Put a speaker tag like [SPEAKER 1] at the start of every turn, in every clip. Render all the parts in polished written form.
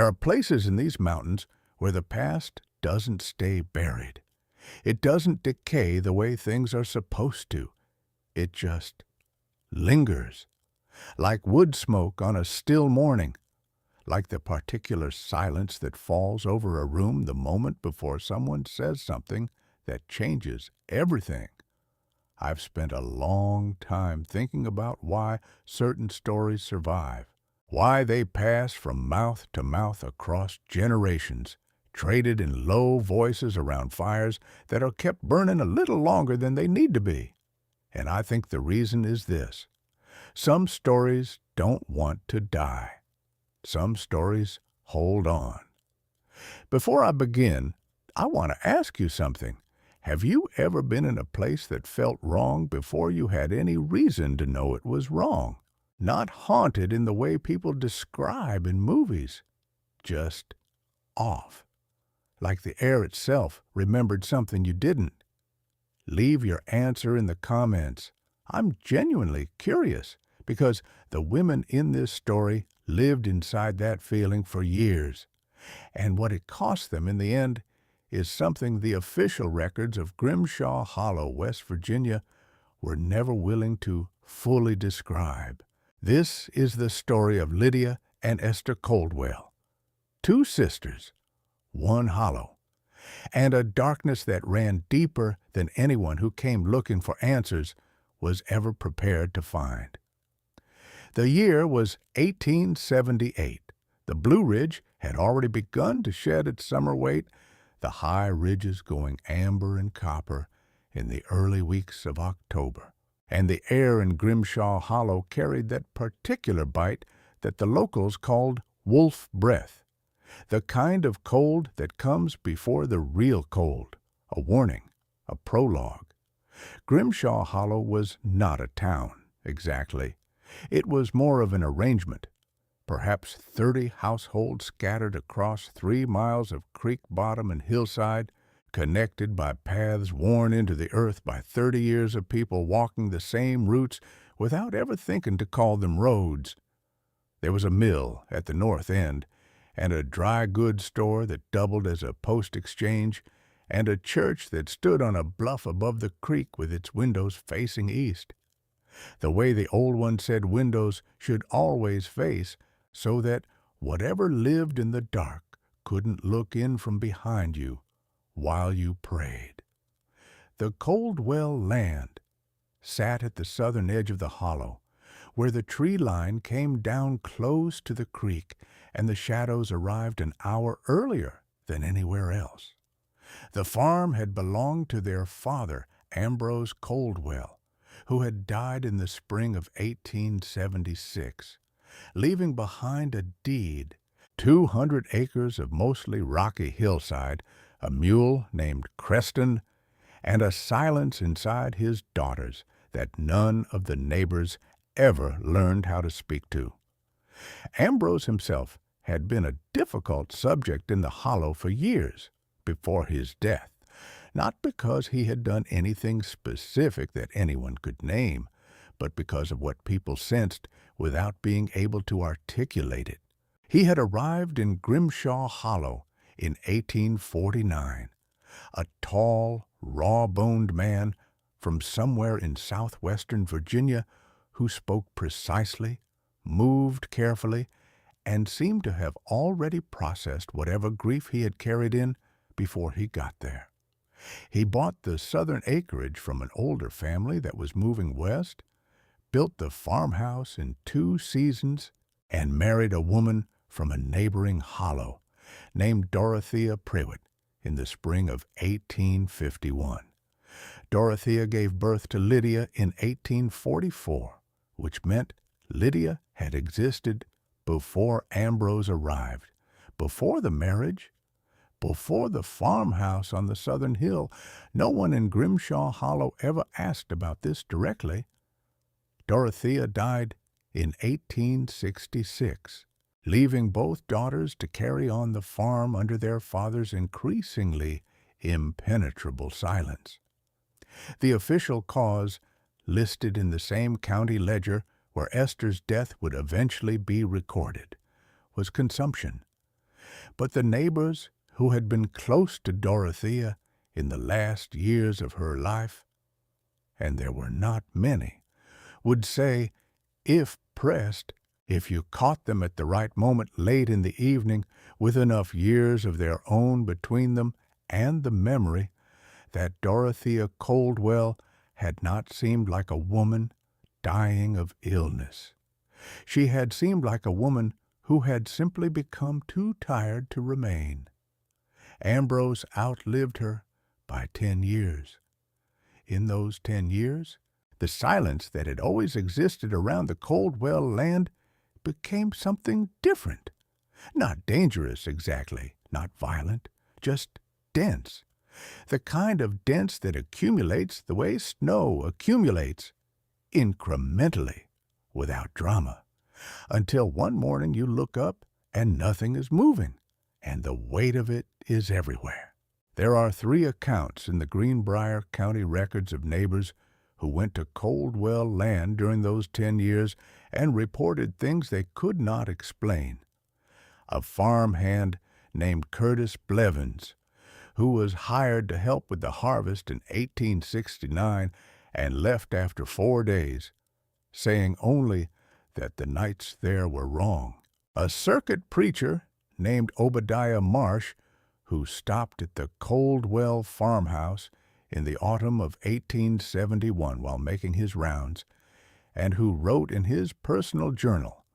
[SPEAKER 1] There are places in these mountains where the past doesn't stay buried. It doesn't decay the way things are supposed to. It just lingers, like wood smoke on a still morning, like the particular silence that falls over a room the moment before someone says something that changes everything. I've spent a long time thinking about why certain stories survive, why they pass from mouth to mouth across generations, traded in low voices around fires that are kept burning a little longer than they need to be. And I think the reason is this. Some stories don't want to die. Some stories hold on. Before I begin, I want to ask you something. Have you ever been in a place that felt wrong before you had any reason to know it was wrong? Not haunted in the way people describe in movies, just off. Like the air itself remembered something you didn't. Leave your answer in the comments. I'm genuinely curious because the women in this story lived inside that feeling for years. And what it cost them in the end is something the official records of Grimshaw Hollow, West Virginia, were never willing to fully describe. This is the story of Lydia and Esther Coldwell, two sisters, one hollow, and a darkness that ran deeper than anyone who came looking for answers was ever prepared to find. The year was 1878. The Blue Ridge had already begun to shed its summer weight, the high ridges going amber and copper in the early weeks of October. And the air in Grimshaw Hollow carried that particular bite that the locals called wolf breath, the kind of cold that comes before the real cold, a warning, a prologue. Grimshaw Hollow was not a town, exactly. It was more of an arrangement. Perhaps 30 households scattered across 3 miles of creek bottom and hillside, connected by paths worn into the earth by 30 years of people walking the same routes without ever thinking to call them roads. There was a mill at the north end, and a dry goods store that doubled as a post exchange, and a church that stood on a bluff above the creek with its windows facing east. The way the old one said windows should always face, so that whatever lived in the dark couldn't look in from behind you while you prayed. The Coldwell land sat at the southern edge of the hollow, where the tree line came down close to the creek, and the shadows arrived an hour earlier than anywhere else. The farm had belonged to their father, Ambrose Coldwell, who had died in the spring of 1876, leaving behind a deed, 200 acres of mostly rocky hillside, a mule named Creston, and a silence inside his daughters that none of the neighbors ever learned how to speak to. Ambrose himself had been a difficult subject in the hollow for years before his death, not because he had done anything specific that anyone could name, but because of what people sensed without being able to articulate it. He had arrived in Grimshaw Hollow in 1849, a tall, raw-boned man from somewhere in southwestern Virginia who spoke precisely, moved carefully, and seemed to have already processed whatever grief he had carried in before he got there. He bought the southern acreage from an older family that was moving west, built the farmhouse in 2 seasons, and married a woman from a neighboring hollow named Dorothea Prewitt in the spring of 1851. Dorothea gave birth to Lydia in 1844, which meant Lydia had existed before Ambrose arrived, before the marriage, before the farmhouse on the southern hill. No one in Grimshaw Hollow ever asked about this directly. Dorothea died in 1866, leaving both daughters to carry on the farm under their father's increasingly impenetrable silence. The official cause, listed in the same county ledger where Esther's death would eventually be recorded, was consumption. But the neighbors who had been close to Dorothea in the last years of her life, and there were not many, would say, if pressed, if you caught them at the right moment late in the evening, with enough years of their own between them and the memory, that Dorothea Coldwell had not seemed like a woman dying of illness. She had seemed like a woman who had simply become too tired to remain. Ambrose outlived her by 10 years. In those 10 years, the silence that had always existed around the Coldwell land became something different. Not dangerous exactly, not violent, just dense. The kind of dense that accumulates the way snow accumulates, incrementally, without drama, until one morning you look up and nothing is moving, and the weight of it is everywhere. There are 3 accounts in the Greenbrier County records of neighbors who went to Coldwell land during those 10 years and reported things they could not explain. A farmhand named Curtis Blevins, who was hired to help with the harvest in 1869 and left after 4 days, saying only that the nights there were wrong. A circuit preacher named Obadiah Marsh, who stopped at the Coldwell farmhouse in the autumn of 1871 while making his rounds, and who wrote in his personal journal,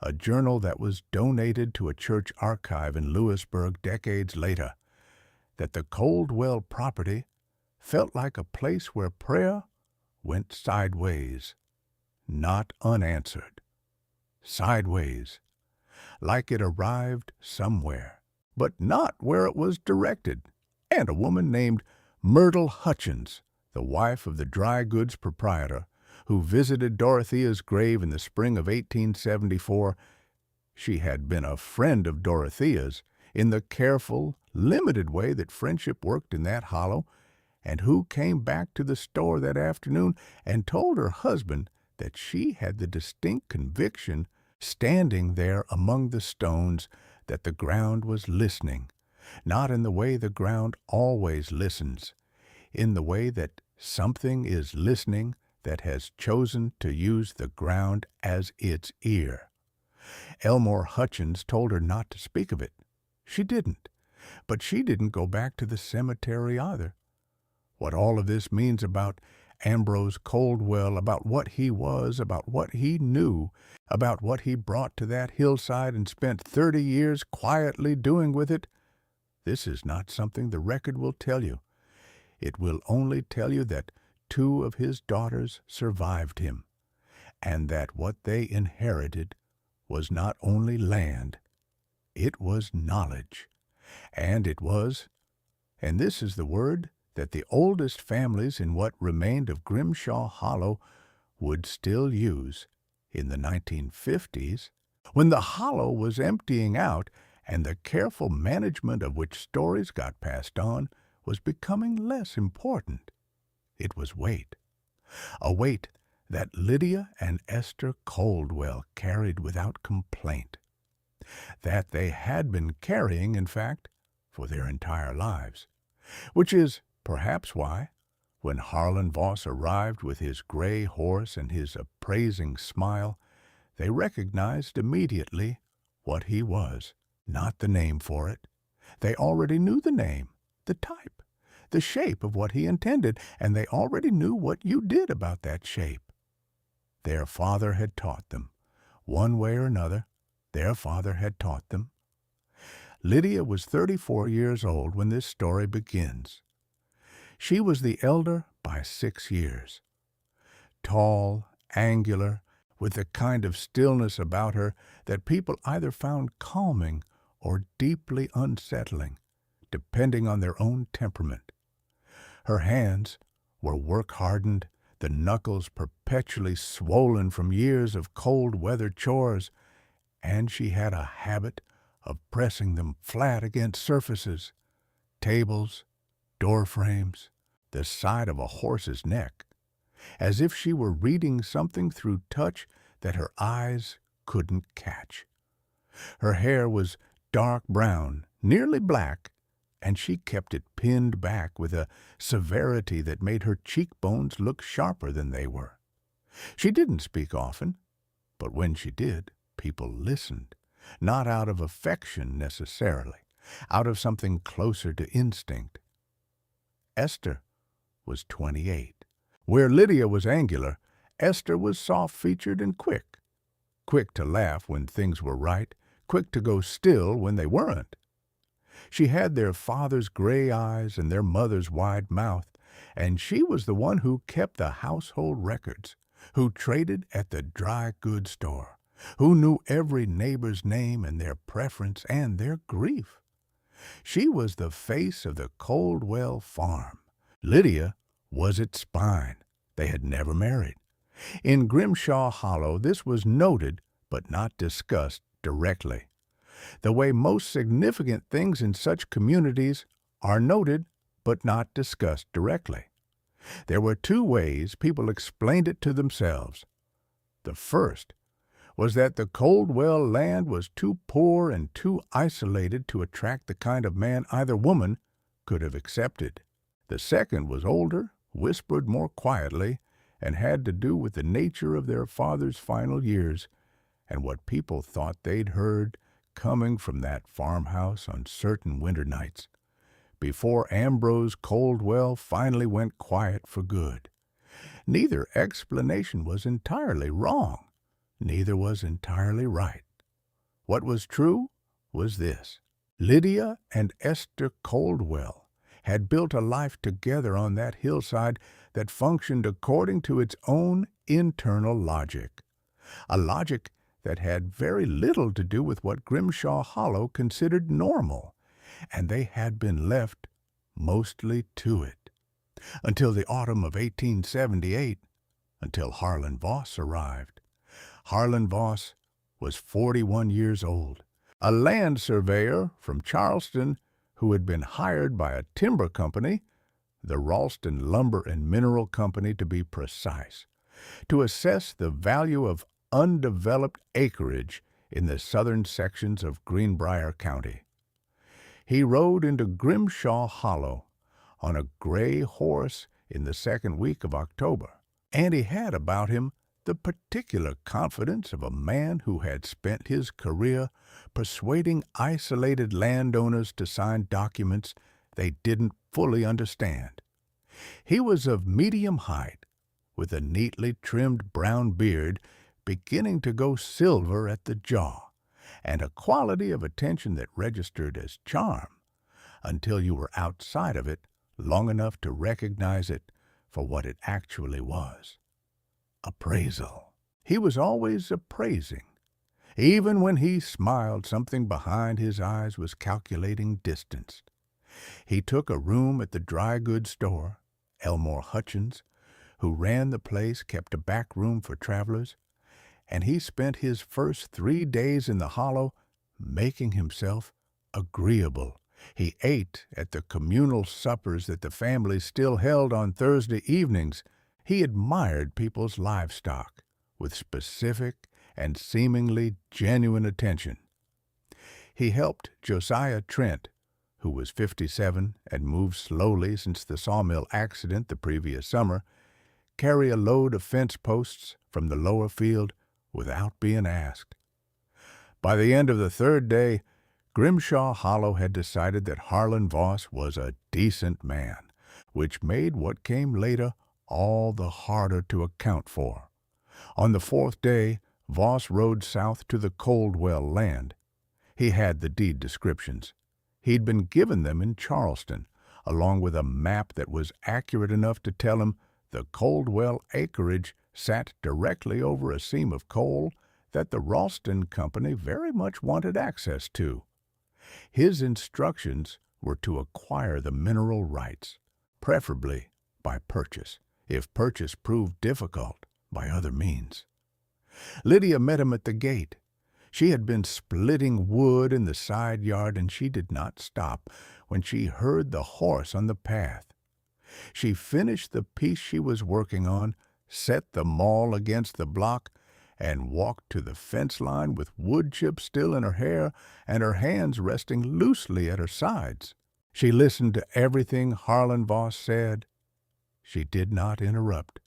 [SPEAKER 1] a journal that was donated to a church archive in Lewisburg decades later, that the Coldwell property felt like a place where prayer went sideways, not unanswered. Sideways, like it arrived somewhere, but not where it was directed. And a woman named Myrtle Hutchins, the wife of the dry goods proprietor, who visited Dorothea's grave in the spring of 1874, she had been a friend of Dorothea's in the careful, limited way that friendship worked in that hollow, and who came back to the store that afternoon and told her husband that she had the distinct conviction, standing there among the stones, that the ground was listening, not in the way the ground always listens, in the way that something is listening that has chosen to use the ground as its ear. Elmore Hutchins told her not to speak of it. She didn't, but she didn't go back to the cemetery either. What all of this means about Ambrose Coldwell, about what he was, about what he knew, about what he brought to that hillside and spent 30 years quietly doing with it, this is not something the record will tell you. It will only tell you that 2 of his daughters survived him, and that what they inherited was not only land, it was knowledge, and it was, and this is the word that the oldest families in what remained of Grimshaw Hollow would still use in the 1950s, when the hollow was emptying out and the careful management of which stories got passed on was becoming less important. It was weight, a weight that Lydia and Esther Coldwell carried without complaint, that they had been carrying, in fact, for their entire lives, which is perhaps why, when Harlan Voss arrived with his gray horse and his appraising smile, they recognized immediately what he was, not the name for it. They already knew the name, the type, the shape of what he intended, and they already knew what you did about that shape. Their father had taught them. One way or another, their father had taught them. Lydia was 34 years old when this story begins. She was the elder by 6 years. Tall, angular, with the kind of stillness about her that people either found calming or deeply unsettling, depending on their own temperament. Her hands were work-hardened, the knuckles perpetually swollen from years of cold-weather chores, and she had a habit of pressing them flat against surfaces, tables, door frames, the side of a horse's neck, as if she were reading something through touch that her eyes couldn't catch. Her hair was dark brown, nearly black, and she kept it pinned back with a severity that made her cheekbones look sharper than they were. She didn't speak often, but when she did, people listened, not out of affection necessarily, out of something closer to instinct. Esther was 28. Where Lydia was angular, Esther was soft-featured and quick. Quick to laugh when things were right, quick to go still when they weren't. She had their father's gray eyes and their mother's wide mouth, and she was the one who kept the household records, who traded at the dry goods store, who knew every neighbor's name and their preference and their grief. She was the face of the Coldwell farm. Lydia was its spine. They had never married. In Grimshaw Hollow, this was noted but not discussed directly, the way most significant things in such communities are noted but not discussed directly. There were two ways people explained it to themselves. The first was that the Coldwell land was too poor and too isolated to attract the kind of man either woman could have accepted. The second was older, whispered more quietly, and had to do with the nature of their father's final years and what people thought they'd heard coming from that farmhouse on certain winter nights, before Ambrose Coldwell finally went quiet for good. Neither explanation was entirely wrong. Neither was entirely right. What was true was this: Lydia and Esther Coldwell had built a life together on that hillside that functioned according to its own internal logic, a logic that had very little to do with what Grimshaw Hollow considered normal, and they had been left mostly to it, until the autumn of 1878, until Harlan Voss arrived. Harlan Voss was 41 years old, a land surveyor from Charleston who had been hired by a timber company, the Ralston Lumber and Mineral Company to be precise, to assess the value of undeveloped acreage in the southern sections of Greenbrier County. He rode into Grimshaw Hollow on a gray horse in the second week of October, and he had about him the particular confidence of a man who had spent his career persuading isolated landowners to sign documents they didn't fully understand. He was of medium height, with a neatly trimmed brown beard beginning to go silver at the jaw, and a quality of attention that registered as charm, until you were outside of it long enough to recognize it for what it actually was: appraisal. He was always appraising. Even when he smiled, something behind his eyes was calculating distance. He took a room at the dry goods store. Elmore Hutchins, who ran the place, kept a back room for travelers, and he spent his first 3 days in the hollow making himself agreeable. He ate at the communal suppers that the family still held on Thursday evenings. He admired people's livestock with specific and seemingly genuine attention. He helped Josiah Trent, who was 57 and moved slowly since the sawmill accident the previous summer, carry a load of fence posts from the lower field without being asked. By the end of the third day, Grimshaw Hollow had decided that Harlan Voss was a decent man, which made what came later all the harder to account for. On the fourth day, Voss rode south to the Coldwell land. He had the deed descriptions. He'd been given them in Charleston, along with a map that was accurate enough to tell him the Coldwell acreage sat directly over a seam of coal that the Ralston Company very much wanted access to. His instructions were to acquire the mineral rights, preferably by purchase, if purchase proved difficult, by other means. Lydia met him at the gate. She had been splitting wood in the side yard, and she did not stop when she heard the horse on the path. She finished the piece she was working on, set the maul against the block, and walked to the fence line with wood chips still in her hair and her hands resting loosely at her sides. She listened to everything Harlan Voss said. She did not interrupt.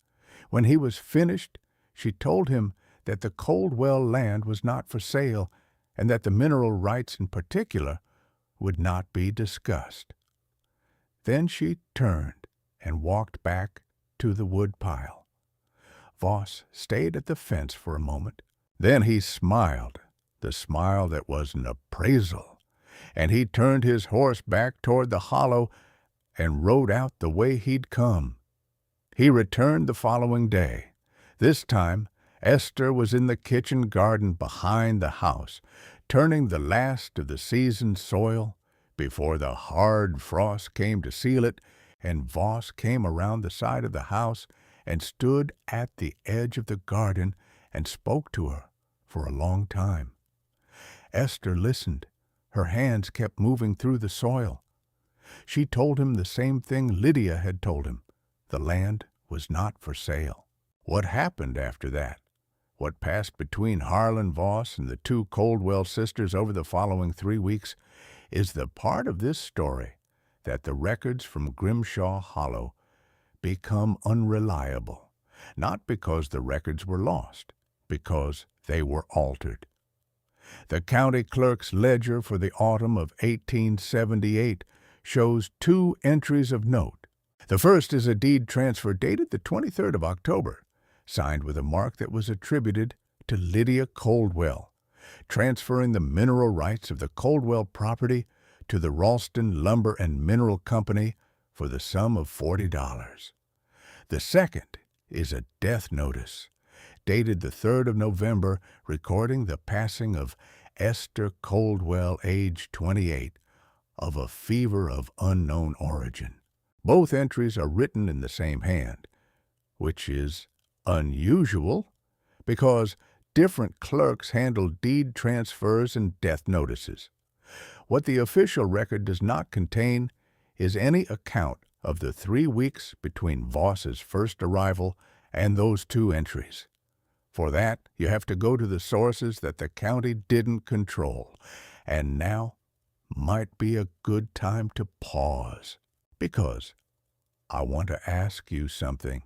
[SPEAKER 1] When he was finished, she told him that the Coldwell land was not for sale and that the mineral rights in particular would not be discussed. Then she turned and walked back to the wood pile. Voss stayed at the fence for a moment. Then he smiled, the smile that was an appraisal, and he turned his horse back toward the hollow and rode out the way he'd come. He returned the following day. This time, Esther was in the kitchen garden behind the house, turning the last of the season's soil before the hard frost came to seal it, and Voss came around the side of the house and stood at the edge of the garden and spoke to her for a long time. Esther listened. Her hands kept moving through the soil. She told him the same thing Lydia had told him. The land was not for sale. What happened after that? What passed between Harlan Voss and the two Coldwell sisters over the following 3 weeks is the part of this story that the records from Grimshaw Hollow become unreliable, not because the records were lost, because they were altered. The county clerk's ledger for the autumn of 1878 shows 2 entries of note. The first is a deed transfer dated the 23rd of October, signed with a mark that was attributed to Lydia Coldwell, transferring the mineral rights of the Coldwell property to the Ralston Lumber and Mineral Company for the sum of $40. The second is a death notice, dated the 3rd of November, recording the passing of Esther Coldwell, age 28, of a fever of unknown origin. Both entries are written in the same hand, which is unusual because different clerks handle deed transfers and death notices. What the official record does not contain is any account of the 3 weeks between Voss's first arrival and those 2 entries. For that, you have to go to the sources that the county didn't control, and now might be a good time to pause, because I want to ask you something.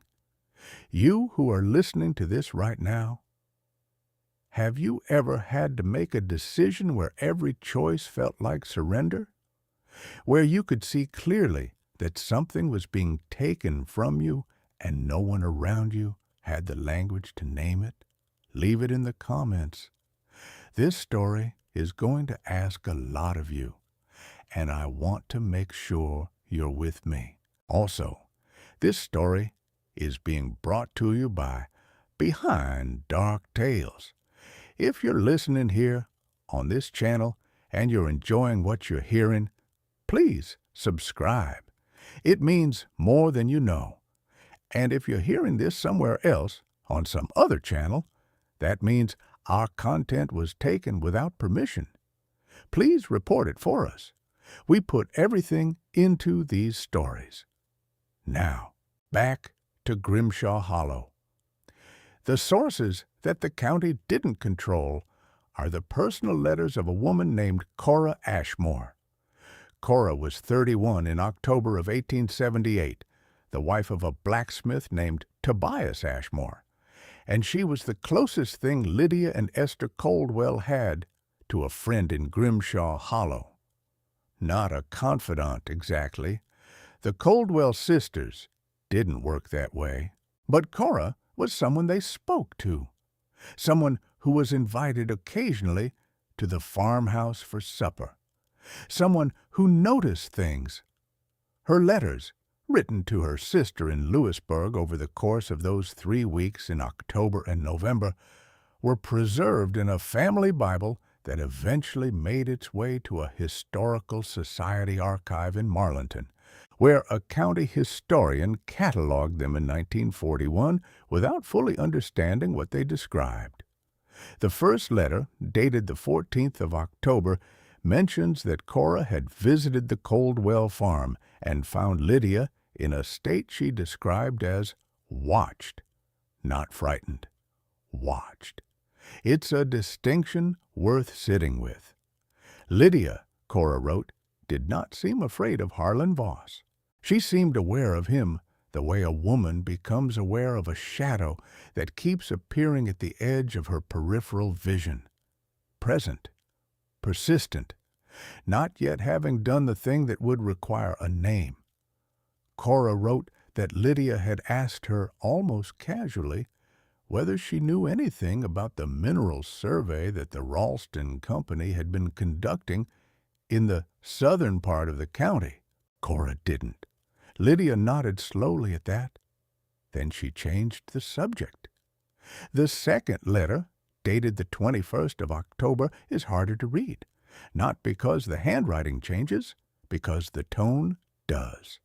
[SPEAKER 1] You who are listening to this right now, have you ever had to make a decision where every choice felt like surrender? Where you could see clearly that something was being taken from you and no one around you had the language to name it? Leave it in the comments. This story is going to ask a lot of you, and I want to make sure you're with me. Also, this story is being brought to you by Behind Dark Tales. If you're listening here on this channel and you're enjoying what you're hearing, please subscribe. It means more than you know. And if you're hearing this somewhere else, on some other channel, that means our content was taken without permission. Please report it for us. We put everything into these stories. Now, back to Grimshaw Hollow. The sources that the county didn't control are the personal letters of a woman named Cora Ashmore. Cora was 31 in October of 1878, the wife of a blacksmith named Tobias Ashmore, and she was the closest thing Lydia and Esther Coldwell had to a friend in Grimshaw Hollow. Not a confidant, exactly. The Coldwell sisters didn't work that way, but Cora was someone they spoke to, someone who was invited occasionally to the farmhouse for supper, someone who noticed things. Her letters, written to her sister in Lewisburg over the course of those 3 weeks in October and November, were preserved in a family Bible that eventually made its way to a historical society archive in Marlinton, where a county historian cataloged them in 1941 without fully understanding what they described. The first letter, dated the 14th of October, mentions that Cora had visited the Coldwell farm and found Lydia in a state she described as watched, not frightened, watched. It's a distinction worth sitting with. Lydia, Cora wrote, did not seem afraid of Harlan Voss. She seemed aware of him the way a woman becomes aware of a shadow that keeps appearing at the edge of her peripheral vision. Present, persistent, not yet having done the thing that would require a name. Cora wrote that Lydia had asked her almost casually whether she knew anything about the mineral survey that the Ralston Company had been conducting in the southern part of the county. Cora didn't. Lydia nodded slowly at that. Then she changed the subject. The second letter, dated the 21st of October, is harder to read, not because the handwriting changes, because the tone does.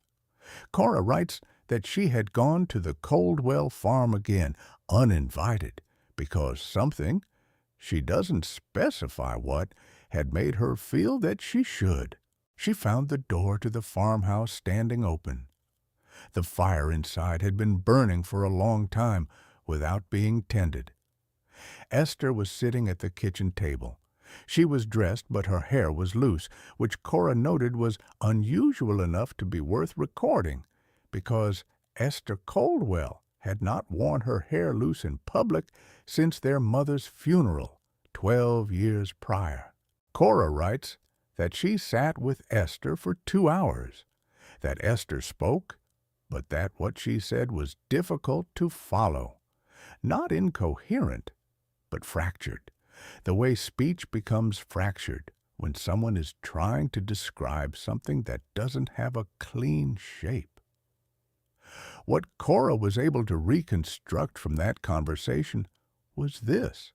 [SPEAKER 1] Cora writes that she had gone to the Coldwell farm again, uninvited, because something, she doesn't specify what, had made her feel that she should. She found the door to the farmhouse standing open. The fire inside had been burning for a long time without being tended. Esther was sitting at the kitchen table. She was dressed, but her hair was loose, which Cora noted was unusual enough to be worth recording, because Esther Coldwell had not worn her hair loose in public since their mother's funeral 12 years prior. Cora writes that she sat with Esther for 2 hours, that Esther spoke, but that what she said was difficult to follow, not incoherent, but fractured, the way speech becomes fractured when someone is trying to describe something that doesn't have a clean shape. What Cora was able to reconstruct from that conversation was this.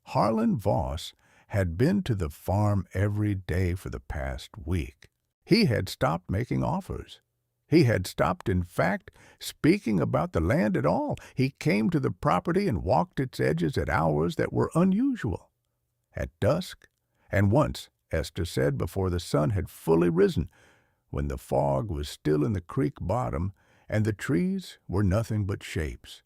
[SPEAKER 1] Harlan Voss had been to the farm every day for the past week. He had stopped making offers. He had stopped, in fact, speaking about the land at all. He came to the property and walked its edges at hours that were unusual. At dusk, and once, Esther said, before the sun had fully risen, when the fog was still in the creek bottom and the trees were nothing but shapes.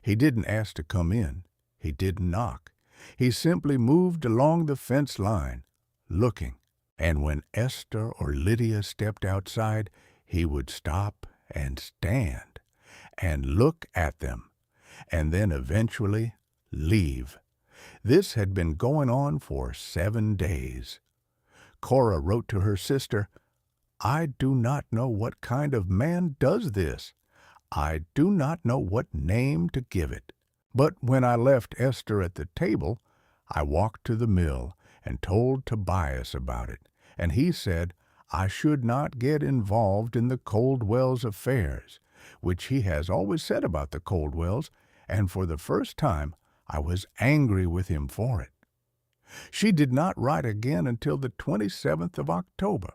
[SPEAKER 1] He didn't ask to come in. He didn't knock. He simply moved along the fence line, looking. And when Esther or Lydia stepped outside, he would stop and stand and look at them, and then eventually leave. This had been going on for 7 days. Cora wrote to her sister, "I do not know what kind of man does this. I do not know what name to give it. But when I left Esther at the table, I walked to the mill and told Tobias about it, and he said I should not get involved in the Coldwells' affairs, which he has always said about the Coldwells, and for the first time I was angry with him for it." She did not write again until the 27th of October.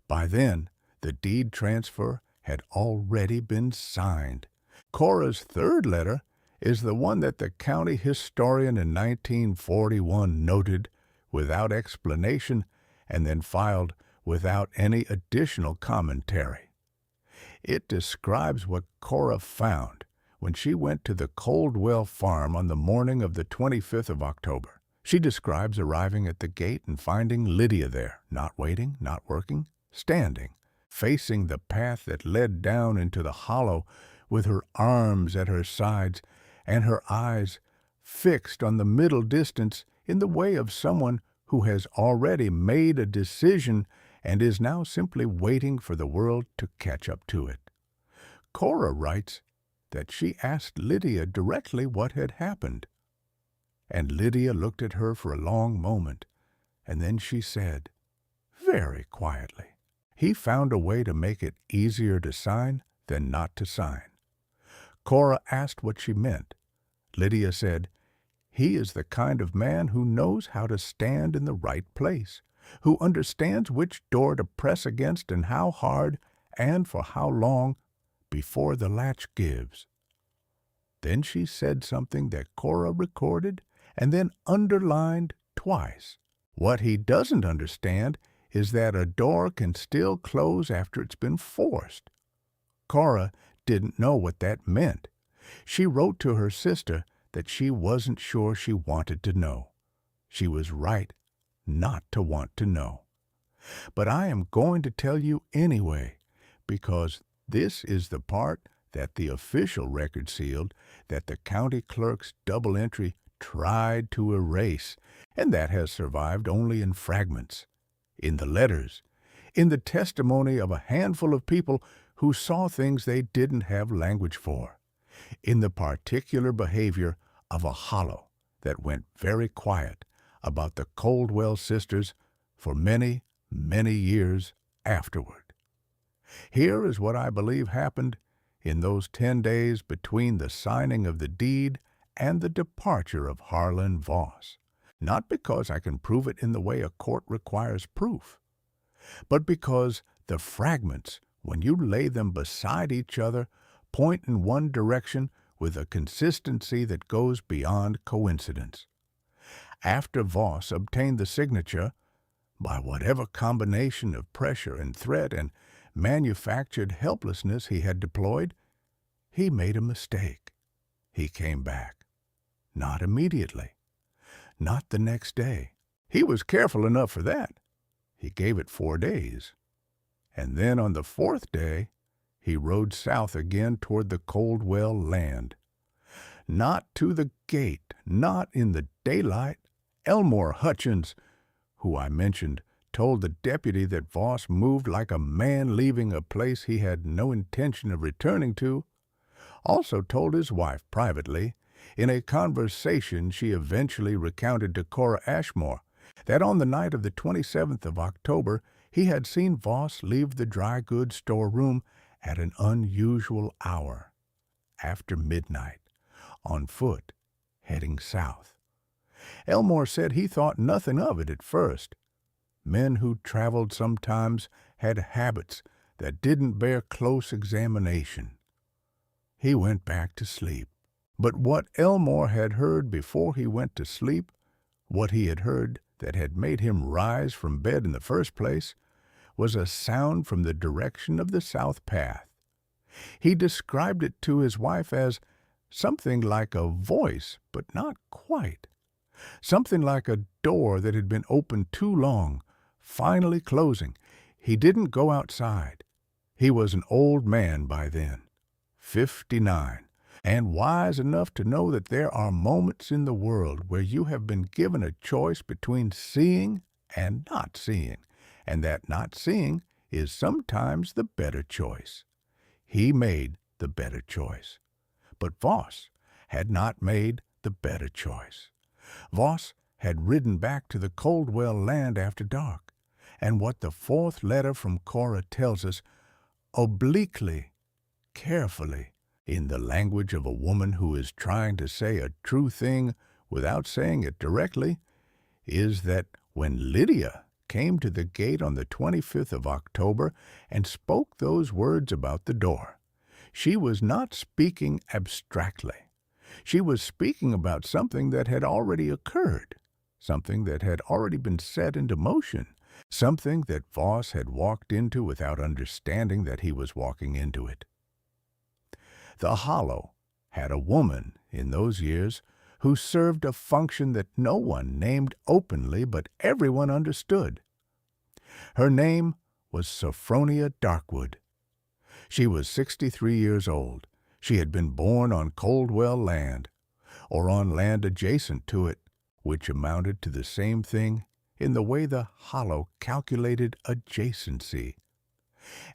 [SPEAKER 1] By then, the deed transfer had already been signed. Cora's third letter is the one that the county historian in 1941 noted without explanation and then filed without any additional commentary. It describes what Cora found when she went to the Coldwell farm on the morning of the 25th of October. She describes arriving at the gate and finding Lydia there, not waiting, not working, standing, facing the path that led down into the hollow, with her arms at her sides and her eyes fixed on the middle distance in the way of someone who has already made a decision and is now simply waiting for the world to catch up to it. Cora writes that she asked Lydia directly what had happened, and Lydia looked at her for a long moment, and then she said, very quietly, "He found a way to make it easier to sign than not to sign." Cora asked what she meant. Lydia said, "He is the kind of man who knows how to stand in the right place, who understands which door to press against and how hard and for how long before the latch gives." Then she said something that Cora recorded and then underlined twice. What he doesn't understand is that a door can still close after it's been forced. Cora didn't know what that meant. She wrote to her sister that she wasn't sure she wanted to know. She was right not to want to know. But I am going to tell you anyway, because this is the part that the official record sealed that the county clerk's double entry tried to erase, and that has survived only in fragments, in the letters, in the testimony of a handful of people who saw things they didn't have language for, in the particular behavior of a hollow that went very quiet about the Coldwell sisters for many, many years afterward. Here is what I believe happened in those 10 days between the signing of the deed and the departure of Harlan Voss, not because I can prove it in the way a court requires proof, but because the fragments, when you lay them beside each other, point in one direction with a consistency that goes beyond coincidence. After Voss obtained the signature, by whatever combination of pressure and threat and manufactured helplessness he had deployed, he made a mistake. He came back. Not immediately. Not the next day. He was careful enough for that. He gave it 4 days. And then on the 4th day, he rode south again toward the Coldwell land. Not to the gate, not in the daylight. Elmore Hutchins, who I mentioned, told the deputy that Voss moved like a man leaving a place he had no intention of returning to, also told his wife privately, in a conversation she eventually recounted to Cora Ashmore, that on the night of the 27th of October he had seen Voss leave the dry goods storeroom at an unusual hour, after midnight, on foot, heading south. Elmore said he thought nothing of it at first. Men who traveled sometimes had habits that didn't bear close examination. He went back to sleep. But what Elmore had heard before he went to sleep, what he had heard that had made him rise from bed in the first place, was a sound from the direction of the south path. He described it to his wife as something like a voice, but not quite. Something like a door that had been open too long, finally closing. He didn't go outside. He was an old man by then, 59, and wise enough to know that there are moments in the world where you have been given a choice between seeing and not seeing, and that not seeing is sometimes the better choice. He made the better choice. But Voss had not made the better choice. Voss had ridden back to the Coldwell land after dark, and what the 4th letter from Cora tells us, obliquely, carefully, in the language of a woman who is trying to say a true thing without saying it directly, is that when Lydia came to the gate on the 25th of October and spoke those words about the door, she was not speaking abstractly. She was speaking about something that had already occurred, something that had already been set into motion, something that Voss had walked into without understanding that he was walking into it. The Hollow had a woman in those years who served a function that no one named openly but everyone understood. Her name was Sophronia Darkwood. She was 63 years old. She had been born on Coldwell land, or on land adjacent to it, which amounted to the same thing in the way the Hollow calculated adjacency.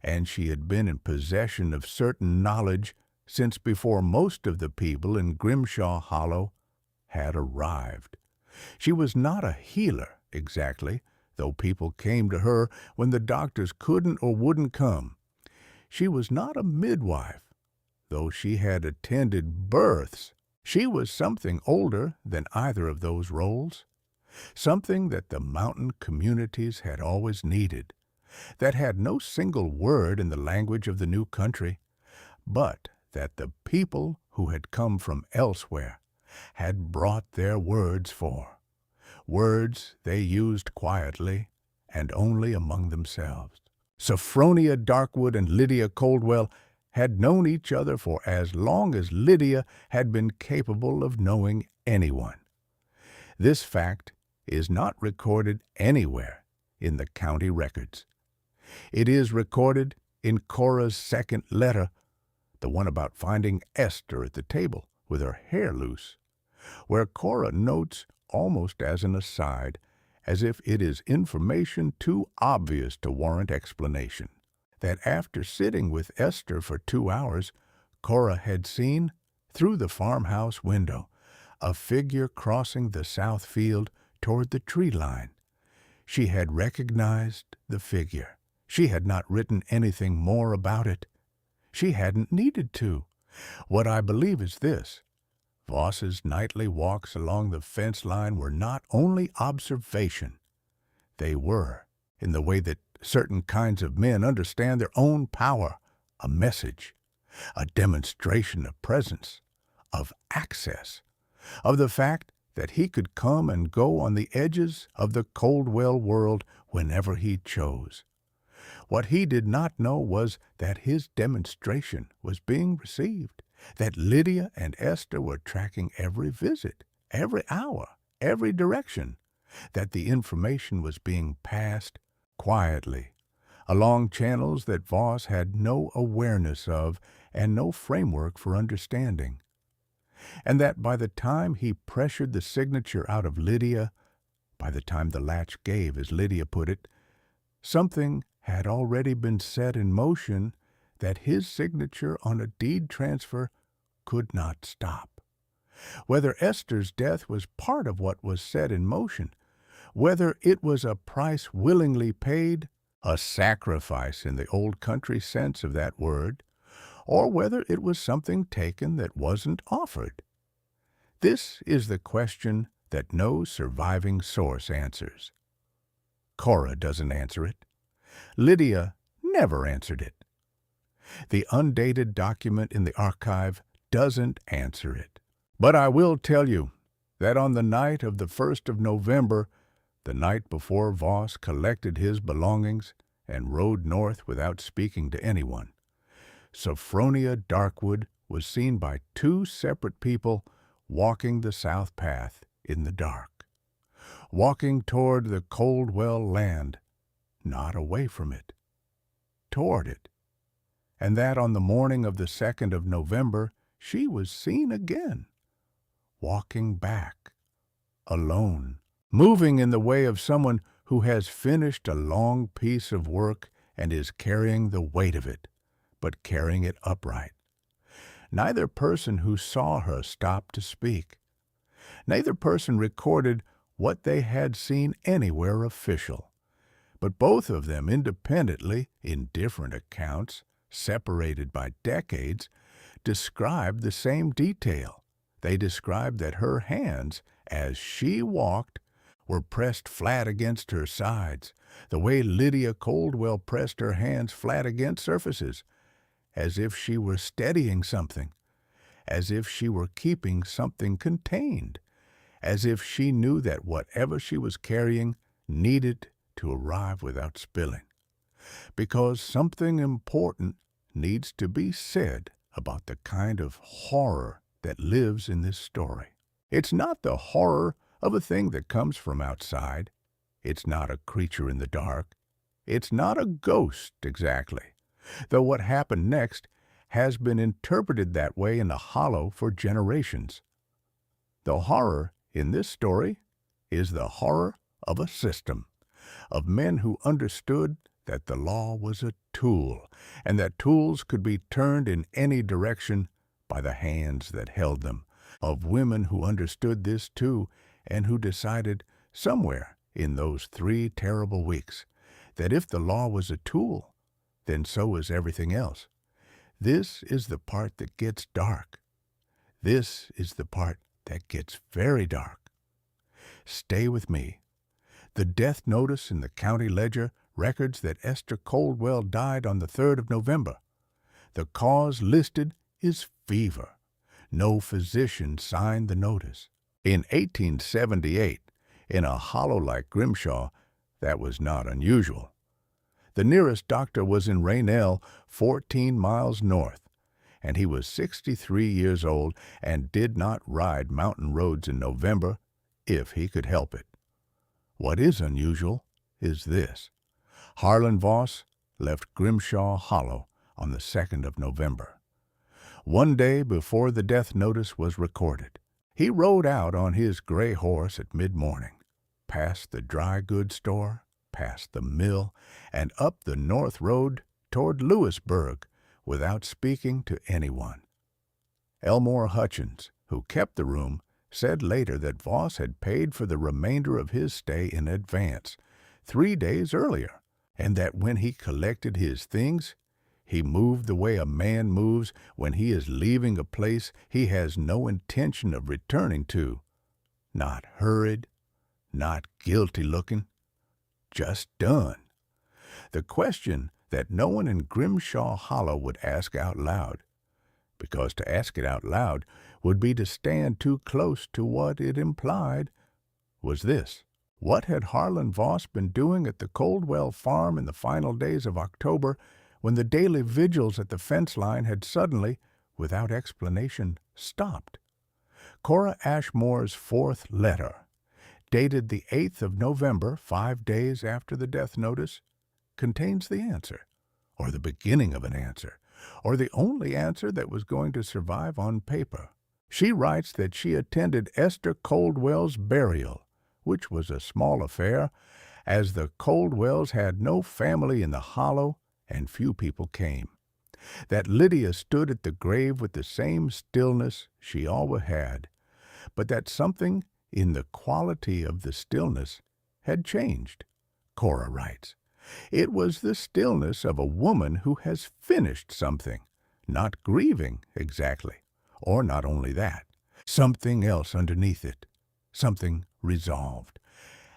[SPEAKER 1] And she had been in possession of certain knowledge since before most of the people in Grimshaw Hollow had arrived. She was not a healer, exactly, though people came to her when the doctors couldn't or wouldn't come. She was not a midwife, though she had attended births. She was something older than either of those roles, something that the mountain communities had always needed, that had no single word in the language of the new country, but that the people who had come from elsewhere had brought their words for, words they used quietly and only among themselves. Sophronia Darkwood and Lydia Coldwell had known each other for as long as Lydia had been capable of knowing anyone. This fact is not recorded anywhere in the county records. It is recorded in Cora's second letter, the one about finding Esther at the table with her hair loose, where Cora notes almost as an aside, as if it is information too obvious to warrant explanation, that after sitting with Esther for 2 hours, Cora had seen, through the farmhouse window, a figure crossing the south field toward the tree line. She had recognized the figure. She had not written anything more about it. She hadn't needed to. What I believe is this: Voss's nightly walks along the fence line were not only observation. They were, in the way that certain kinds of men understand their own power, a message, a demonstration of presence, of access, of the fact that he could come and go on the edges of the Coldwell world whenever he chose. What he did not know was that his demonstration was being received, that Lydia and Esther were tracking every visit, every hour, every direction, that the information was being passed quietly along channels that Voss had no awareness of and no framework for understanding, and that by the time he pressured the signature out of Lydia, by the time the latch gave, as Lydia put it, something had already been set in motion that his signature on a deed transfer could not stop. Whether Esther's death was part of what was set in motion, whether it was a price willingly paid, a sacrifice in the old country sense of that word, or whether it was something taken that wasn't offered. This is the question that no surviving source answers. Cora doesn't answer it. Lydia never answered it. The undated document in the archive doesn't answer it. But I will tell you that on the night of the 1st of November, the night before Voss collected his belongings and rode north without speaking to anyone, Sophronia Darkwood was seen by 2 separate people walking the south path in the dark, walking toward the Coldwell land, not away from it, toward it, and that on the morning of the 2nd of November she was seen again, walking back, alone, moving in the way of someone who has finished a long piece of work and is carrying the weight of it, but carrying it upright. Neither person who saw her stopped to speak. Neither person recorded what they had seen anywhere official. But both of them independently, in different accounts, separated by decades, described the same detail. They described that her hands, as she walked, were pressed flat against her sides, the way Lydia Coldwell pressed her hands flat against surfaces, as if she were steadying something, as if she were keeping something contained, as if she knew that whatever she was carrying needed to arrive without spilling, because something important needs to be said about the kind of horror that lives in this story. It's not the horror of a thing that comes from outside. It's not a creature in the dark. It's not a ghost exactly, though what happened next has been interpreted that way in the hollow for generations. The horror in this story is the horror of a system, of men who understood that the law was a tool, and that tools could be turned in any direction by the hands that held them, of women who understood this too, and who decided somewhere in those 3 terrible weeks that if the law was a tool, then so was everything else. This is the part that gets dark. This is the part that gets very dark. Stay with me. The death notice in the county ledger records that Esther Coldwell died on the 3rd of November. The cause listed is fever. No physician signed the notice. In 1878, in a hollow like Grimshaw, that was not unusual. The nearest doctor was in Raynell, 14 miles north. and he was 63 years old and did not ride mountain roads in November if he could help it. What is unusual is this. Harlan Voss left Grimshaw Hollow on the 2nd of November. One day before the death notice was recorded, he rode out on his gray horse at mid-morning, past the dry goods store, past the mill, and up the north road toward Lewisburg without speaking to anyone. Elmore Hutchins, who kept the room, said later that Voss had paid for the remainder of his stay in advance, 3 days earlier, and that when he collected his things, he moved the way a man moves when he is leaving a place he has no intention of returning to. Not hurried, not guilty-looking, just done. The question that no one in Grimshaw Hollow would ask out loud, because to ask it out loud would be to stand too close to what it implied, was this. What had Harlan Voss been doing at the Coldwell farm in the final days of October when the daily vigils at the fence line had suddenly, without explanation, stopped? Cora Ashmore's 4th letter, dated the 8th of November, 5 days after the death notice, contains the answer, or the beginning of an answer, or the only answer that was going to survive on paper. She writes that she attended Esther Coldwell's burial, which was a small affair, as the Coldwells had no family in the hollow and few people came. That Lydia stood at the grave with the same stillness she always had, but that something in the quality of the stillness had changed. Cora writes, "It was the stillness of a woman who has finished something, not grieving exactly, or not only that, something else underneath it, something resolved."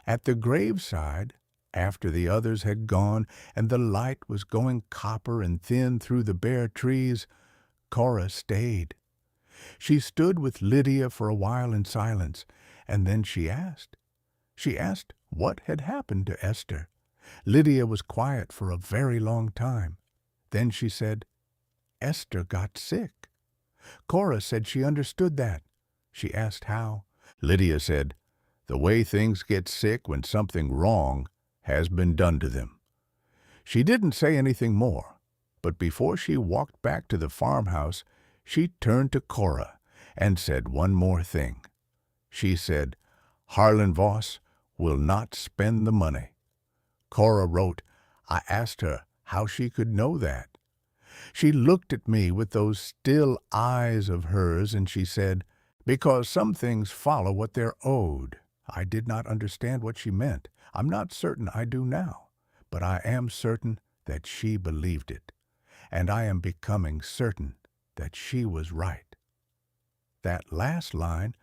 [SPEAKER 1] At the graveside, after the others had gone and the light was going copper and thin through the bare trees, Cora stayed. She stood with Lydia for a while in silence, and then she asked. She asked what had happened to Esther. Lydia was quiet for a very long time. Then she said, "Esther got sick." Cora said she understood that. She asked how. Lydia said, "The way things get sick when something wrong has been done to them." She didn't say anything more, but before she walked back to the farmhouse, she turned to Cora and said one more thing. She said, "Harlan Voss will not spend the money." Cora wrote, "I asked her how she could know that. She looked at me with those still eyes of hers, and she said, 'Because some things follow what they're owed.' I did not understand what she meant. I'm not certain I do now, but I am certain that she believed it, and I am becoming certain that she was right." That last line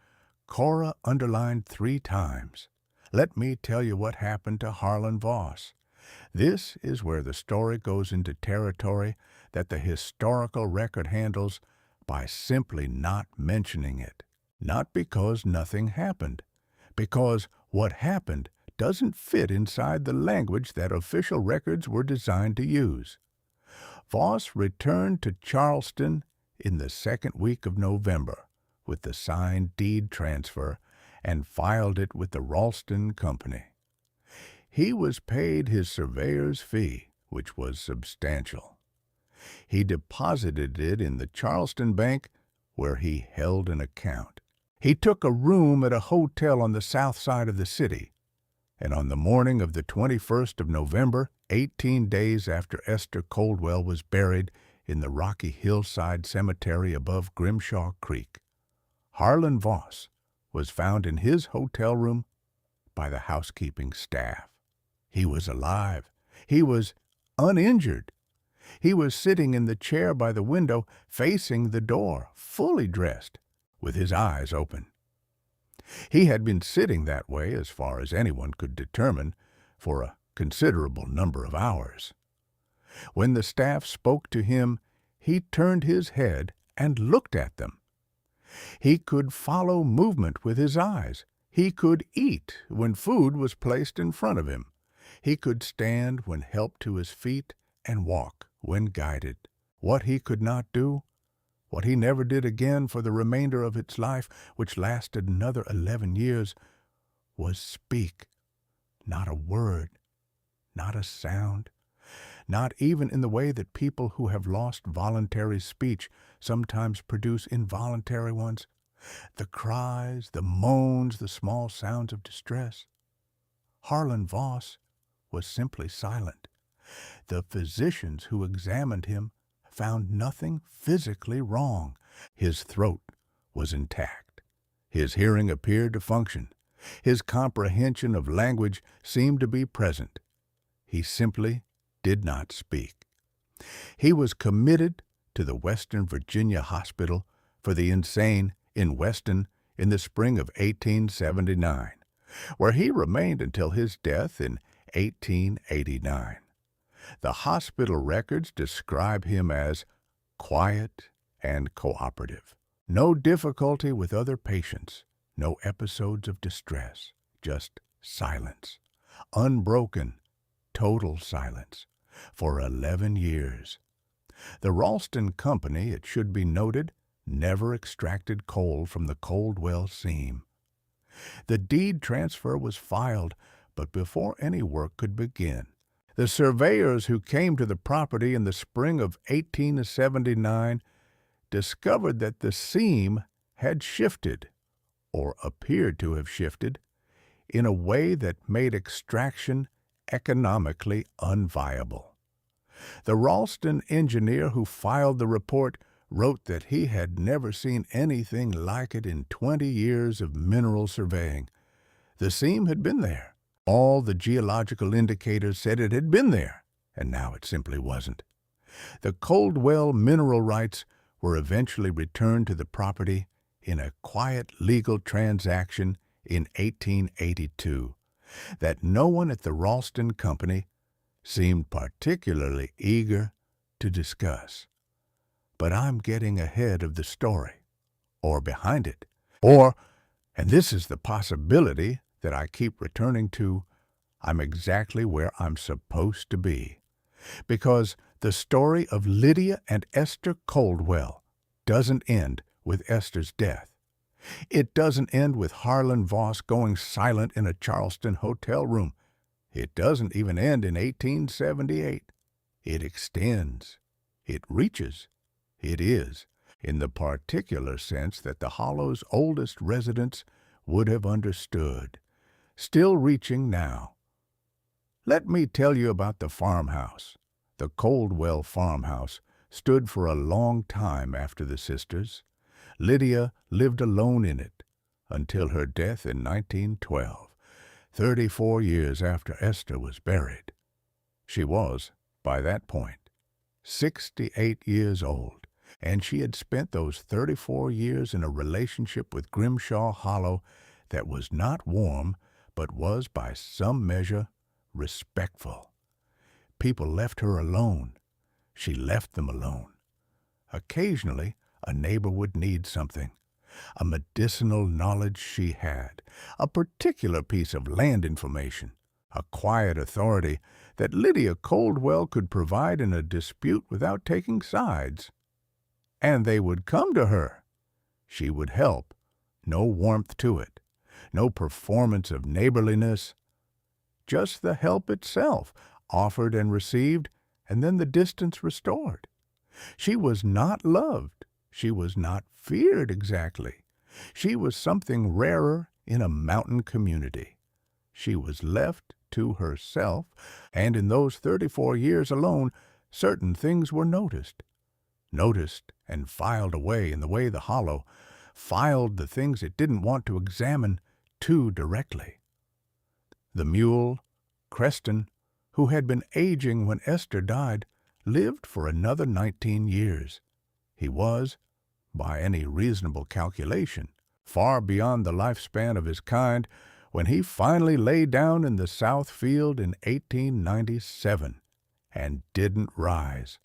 [SPEAKER 1] Cora underlined 3 times. Let me tell you what happened to Harlan Voss. This is where the story goes into territory that the historical record handles by simply not mentioning it. Not because nothing happened, because what happened doesn't fit inside the language that official records were designed to use. Voss returned to Charleston in the 2nd week of November with the signed deed transfer and filed it with the Ralston Company. He was paid his surveyor's fee, which was substantial. He deposited it in the Charleston Bank, where he held an account. He took a room at a hotel on the south side of the city, and on the morning of the 21st of November, 18 days after Esther Coldwell was buried in the rocky hillside cemetery above Grimshaw Creek, Harlan Voss was found in his hotel room by the housekeeping staff. He was alive. He was uninjured. He was sitting in the chair by the window, facing the door, fully dressed, with his eyes open. He had been sitting that way, as far as anyone could determine, for a considerable number of hours. When the staff spoke to him, he turned his head and looked at them. He could follow movement with his eyes. He could eat when food was placed in front of him. He could stand when helped to his feet and walk when guided. What he could not do What he never did again for the remainder of its life, which lasted another 11 years, was speak. Not a word, not a sound, not even in the way that people who have lost voluntary speech sometimes produce involuntary ones. The cries, the moans, the small sounds of distress. Harlan Voss was simply silent. The physicians who examined him found nothing physically wrong. His throat was intact. His hearing appeared to function. His comprehension of language seemed to be present. He simply did not speak. He was committed to the Western Virginia Hospital for the Insane in Weston in the spring of 1879, where he remained until his death in 1889. The hospital records describe him as quiet and cooperative. No difficulty with other patients, no episodes of distress, just silence. Unbroken, total silence for 11 years. The Ralston Company, it should be noted, never extracted coal from the Coldwell seam. The deed transfer was filed, but before any work could begin, the surveyors who came to the property in the spring of 1879 discovered that the seam had shifted, or appeared to have shifted, in a way that made extraction economically unviable. The Ralston engineer who filed the report wrote that he had never seen anything like it in 20 years of mineral surveying. The seam had been there. All the geological indicators said it had been there, and now it simply wasn't. The Coldwell mineral rights were eventually returned to the property in a quiet legal transaction in 1882 that no one at the Ralston Company seemed particularly eager to discuss. But I'm getting ahead of the story, or behind it, or, and this is the possibility that I keep returning to, I'm exactly where I'm supposed to be. Because the story of Lydia and Esther Coldwell doesn't end with Esther's death. It doesn't end with Harlan Voss going silent in a Charleston hotel room. It doesn't even end in 1878. It extends. It reaches. It is, in the particular sense that the Hollow's oldest residents would have understood, still reaching now. Let me tell you about the farmhouse. The Coldwell farmhouse stood for a long time after the sisters. Lydia lived alone in it until her death in 1912, 34 years after Esther was buried. She was, by that point, 68 years old, and she had spent those 34 years in a relationship with Grimshaw Hollow that was not warm, but was by some measure respectful. People left her alone. She left them alone. Occasionally, a neighbor would need something, a medicinal knowledge she had, a particular piece of land information, a quiet authority that Lydia Coldwell could provide in a dispute without taking sides. And they would come to her. She would help. No warmth to it, no performance of neighborliness, just the help itself, offered and received, and then the distance restored. She was not loved. She was not feared exactly. She was something rarer in a mountain community. She was left to herself, and in those 34 years alone, certain things were noticed and filed away in the way the Hollow filed the things it didn't want to examine too directly. The mule, Creston, who had been aging when Esther died, lived for another 19 years. He was, by any reasonable calculation, far beyond the lifespan of his kind when he finally lay down in the South Field in 1897 and didn't rise.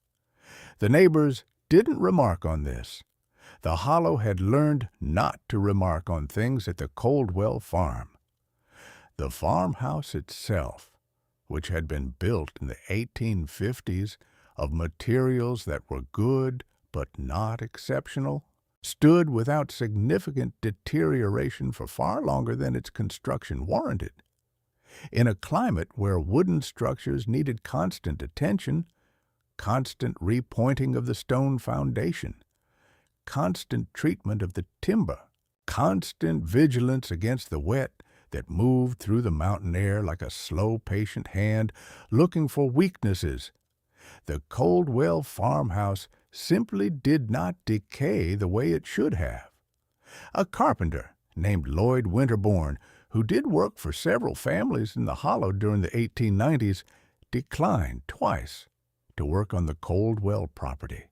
[SPEAKER 1] The neighbors didn't remark on this. The Hollow had learned not to remark on things at the Coldwell farm. The farmhouse itself, which had been built in the 1850s of materials that were good, but not exceptional, stood without significant deterioration for far longer than its construction warranted. In a climate where wooden structures needed constant attention, constant repointing of the stone foundation, constant treatment of the timber, constant vigilance against the wet that moved through the mountain air like a slow, patient hand looking for weaknesses, the Coldwell farmhouse simply did not decay the way it should have. A carpenter named Lloyd Winterbourne, who did work for several families in the Hollow during the 1890s, declined twice to work on the Coldwell property.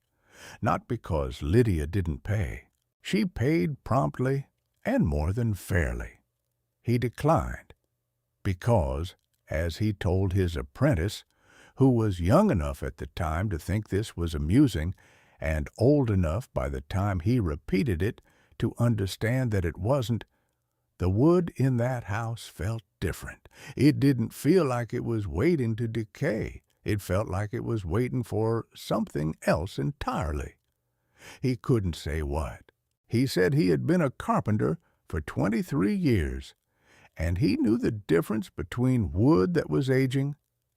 [SPEAKER 1] Not because Lydia didn't pay. She paid promptly and more than fairly. He declined because, as he told his apprentice, who was young enough at the time to think this was amusing and old enough by the time he repeated it to understand that it wasn't, the wood in that house felt different. It didn't feel like it was waiting to decay. It felt like it was waiting for something else entirely. He couldn't say what. He said he had been a carpenter for 23 years, and he knew the difference between wood that was aging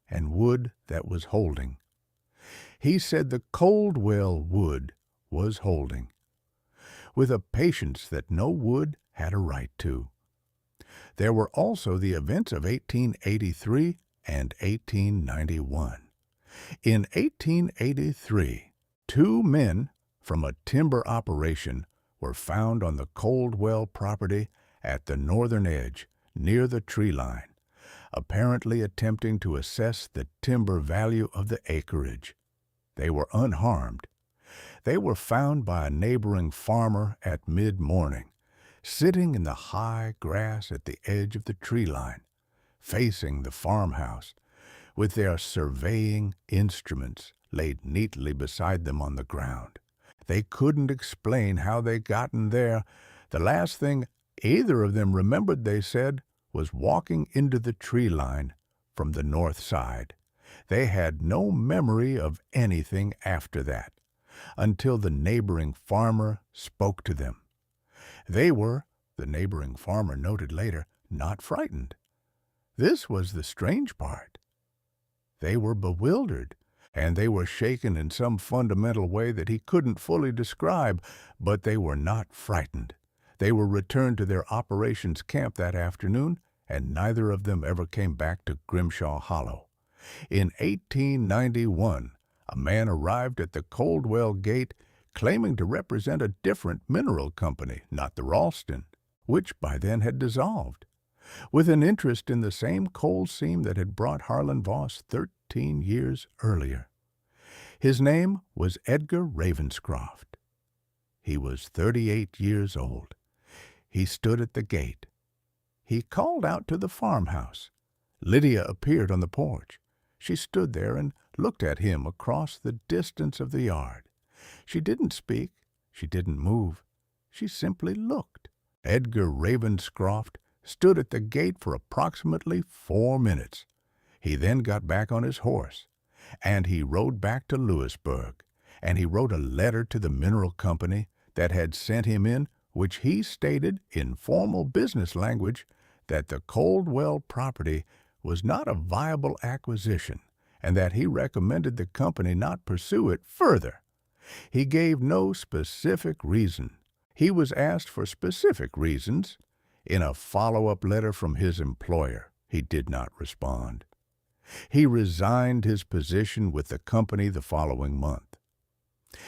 [SPEAKER 1] and wood that was holding. He said the Coldwell wood was holding, with a patience that no wood had a right to. There were also the events of 1883 and 1891. In 1883, 2 men from a timber operation were found on the Coldwell property at the northern edge, near the tree line, apparently attempting to assess the timber value of the acreage. They were unharmed. They were found by a neighboring farmer at mid-morning, sitting in the high grass at the edge of the tree line, facing the farmhouse, with their surveying instruments laid neatly beside them on the ground. They couldn't explain how they gotten there. The last thing either of them remembered, they said, was walking into the tree line from the north side. They had no memory of anything after that, until the neighboring farmer spoke to them. They were, the neighboring farmer noted later, not frightened. This was the strange part. They were bewildered, and they were shaken in some fundamental way that he couldn't fully describe, but they were not frightened. They were returned to their operations camp that afternoon, and neither of them ever came back to Grimshaw Hollow. In 1891, a man arrived at the Coldwell gate claiming to represent a different mineral company, not the Ralston, which by then had dissolved, with an interest in the same coal seam that had brought Harlan Voss 13 years earlier. His name was Edgar Ravenscroft. He was 38 years old. He stood at the gate. He called out to the farmhouse. Lydia appeared on the porch. She stood there and looked at him across the distance of the yard. She didn't speak. She didn't move. She simply looked. Edgar Ravenscroft stood at the gate for approximately 4 minutes. He then got back on his horse, and he rode back to Lewisburg, and he wrote a letter to the mineral company that had sent him in, which he stated in formal business language that the Coldwell property was not a viable acquisition, and that he recommended the company not pursue it further. He gave no specific reason. He was asked for specific reasons. In a follow-up letter from his employer, he did not respond. He resigned his position with the company the following month.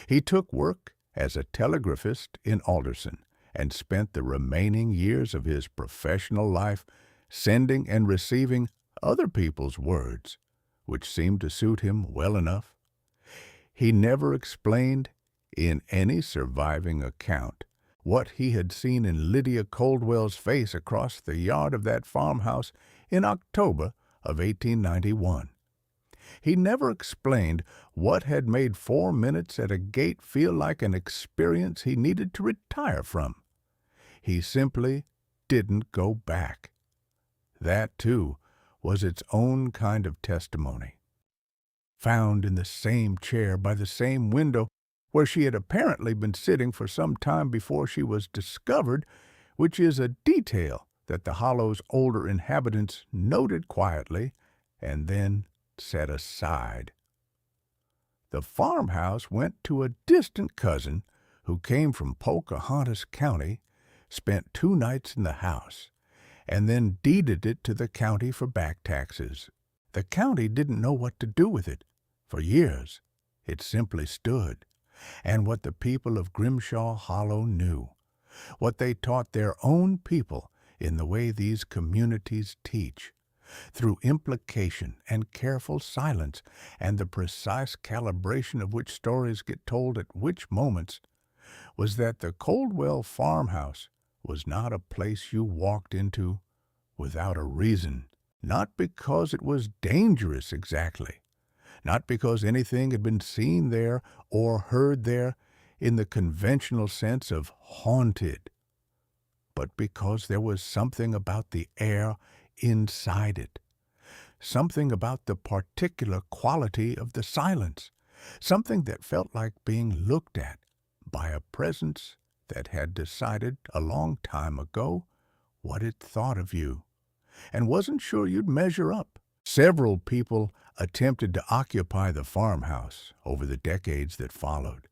[SPEAKER 1] He took work as a telegraphist in Alderson and spent the remaining years of his professional life sending and receiving other people's words, which seemed to suit him well enough. He never explained, in any surviving account, what he had seen in Lydia Coldwell's face across the yard of that farmhouse in October of 1891. He never explained what had made 4 minutes at a gate feel like an experience he needed to retire from. He simply didn't go back. That, too, was its own kind of testimony. Found in the same chair by the same window where she had apparently been sitting for some time before she was discovered, which is a detail that the hollow's older inhabitants noted quietly and then set aside. The farmhouse went to a distant cousin who came from Pocahontas County, spent 2 nights in the house, and then deeded it to the county for back taxes. The county didn't know what to do with it. For years, it simply stood. And what the people of Grimshaw Hollow knew, what they taught their own people in the way these communities teach, through implication and careful silence and the precise calibration of which stories get told at which moments, was that the Coldwell farmhouse was not a place you walked into without a reason, not because it was dangerous exactly, not because anything had been seen there or heard there in the conventional sense of haunted, but because there was something about the air inside it, something about the particular quality of the silence, something that felt like being looked at by a presence that had decided a long time ago what it thought of you, and wasn't sure you'd measure up. Several people attempted to occupy the farmhouse over the decades that followed.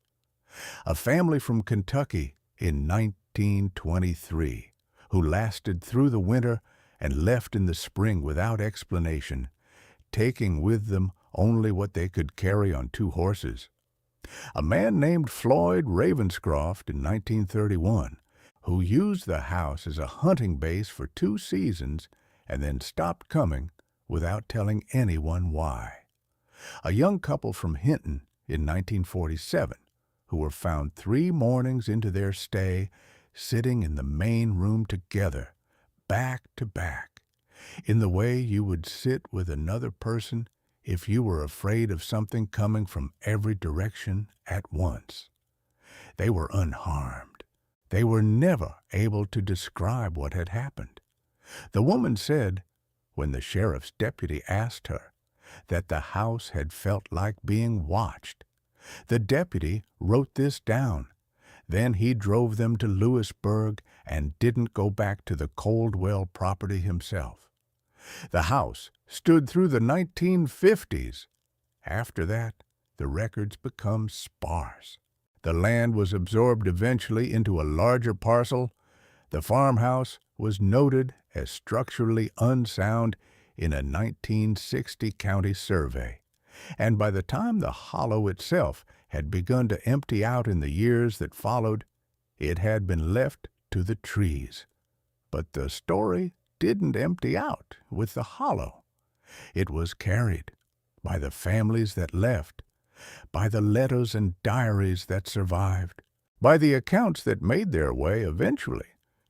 [SPEAKER 1] A family from Kentucky in 1923, who lasted through the winter and left in the spring without explanation, taking with them only what they could carry on 2 horses. A man named Floyd Ravenscroft in 1931, who used the house as a hunting base for 2 seasons and then stopped coming without telling anyone why. A young couple from Hinton in 1947, who were found 3 mornings into their stay sitting in the main room together, back to back, in the way you would sit with another person if you were afraid of something coming from every direction at once. They were unharmed. They were never able to describe what had happened. The woman said, when the sheriff's deputy asked her, that the house had felt like being watched. The deputy wrote this down. Then he drove them to Lewisburg and didn't go back to the Coldwell property himself. The house stood through the 1950s. After that, the records become sparse. The land was absorbed eventually into a larger parcel. The farmhouse was noted as structurally unsound in a 1960 county survey, and by the time the hollow itself had begun to empty out in the years that followed, it had been left to the trees. But the story didn't empty out with the hollow. It was carried by the families that left, by the letters and diaries that survived, by the accounts that made their way eventually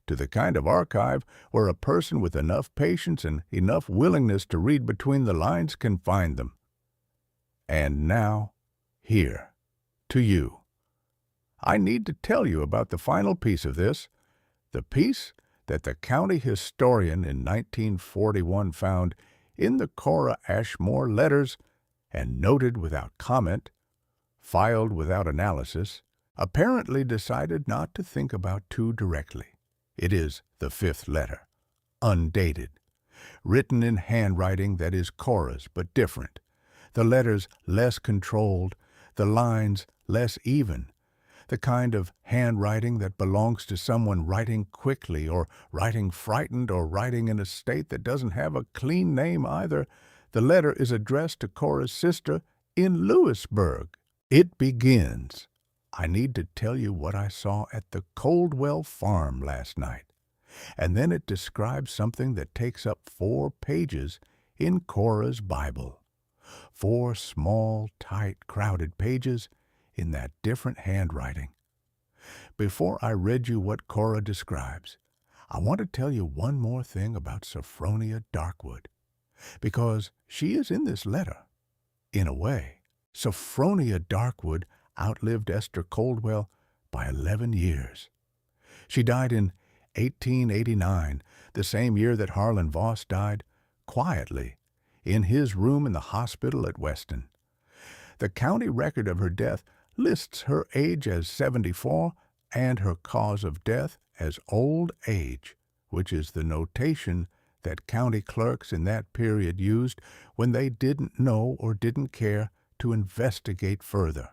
[SPEAKER 1] to the kind of archive where a person with enough patience and enough willingness to read between the lines can find them. And now, here, to you. I need to tell you about the final piece of this, the piece that the county historian in 1941 found in the Cora Ashmore letters and noted without comment, filed without analysis, apparently decided not to think about too directly. It is the 5th letter, undated, written in handwriting that is Cora's but different, the letters less controlled, the lines less even, the kind of handwriting that belongs to someone writing quickly or writing frightened or writing in a state that doesn't have a clean name either. The letter is addressed to Cora's sister in Lewisburg. It begins, I need to tell you what I saw at the Coldwell farm last night. And then it describes something that takes up 4 pages in Cora's Bible. 4 small, tight, crowded pages in that different handwriting. Before I read you what Cora describes, I want to tell you one more thing about Sophronia Darkwood, because she is in this letter. In a way, Sophronia Darkwood outlived Esther Coldwell by 11 years. She died in 1889, the same year that Harlan Voss died, quietly, in his room in the hospital at Weston. The county record of her death lists her age as 74 and her cause of death as old age, which is the notation that county clerks in that period used when they didn't know or didn't care to investigate further.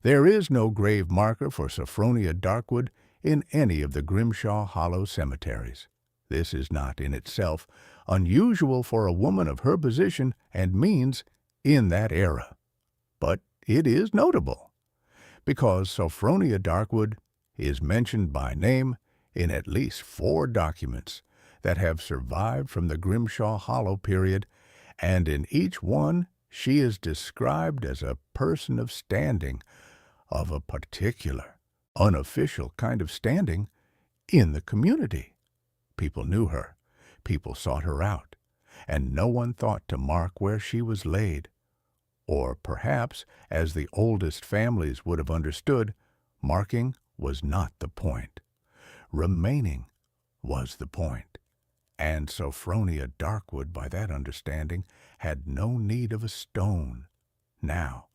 [SPEAKER 1] There is no grave marker for Sophronia Darkwood in any of the Grimshaw Hollow cemeteries. This is not in itself unusual for a woman of her position and means in that era. But it is notable, because Sophronia Darkwood is mentioned by name in at least 4 documents that have survived from the Grimshaw Hollow period, and in each one she is described as a person of standing, of a particular, unofficial kind of standing in the community. People knew her, people sought her out, and no one thought to mark where she was laid. Or perhaps, as the oldest families would have understood, marking was not the point. Remaining was the point. And Sophronia Darkwood, by that understanding, had no need of a stone. Now,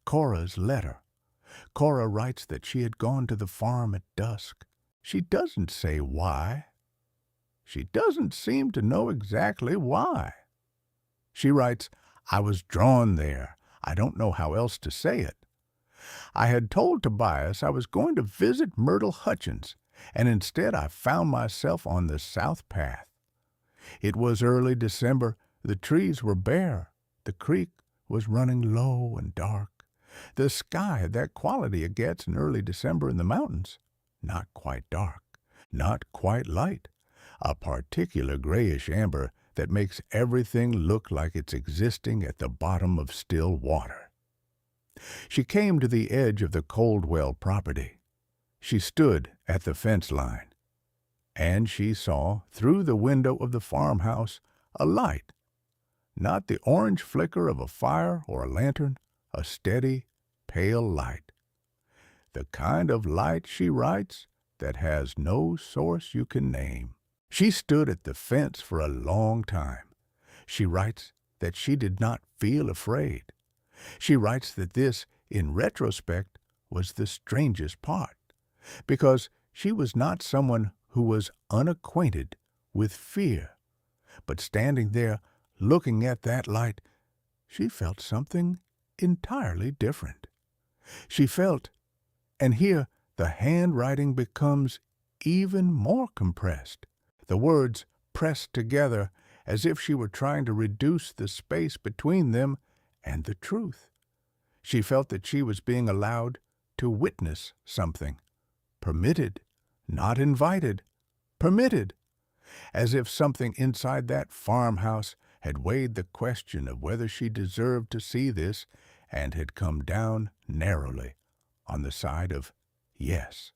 [SPEAKER 1] Cora's letter. Cora writes that she had gone to the farm at dusk. She doesn't say why. She doesn't seem to know exactly why. She writes, "I was drawn there. I don't know how else to say it. I had told Tobias I was going to visit Myrtle Hutchins, and instead I found myself on the south path. It was early December. The trees were bare. The creek was running low and dark. The sky had that quality it gets in early December in the mountains. Not quite dark, not quite light, a particular grayish amber that makes everything look like it's existing at the bottom of still water." She came to the edge of the Coldwell property. She stood at the fence line, and she saw, through the window of the farmhouse, a light. Not the orange flicker of a fire or a lantern, a steady, pale light. The kind of light, she writes, that has no source you can name. She stood at the fence for a long time. She writes that she did not feel afraid. She writes that this, in retrospect, was the strangest part, because she was not someone who was unacquainted with fear. But standing there, looking at that light, she felt something entirely different. She felt, and here the handwriting becomes even more compressed, the words pressed together as if she were trying to reduce the space between them and the truth. She felt that she was being allowed to witness something, permitted, not invited, permitted, as if something inside that farmhouse had weighed the question of whether she deserved to see this and had come down narrowly on the side of yes.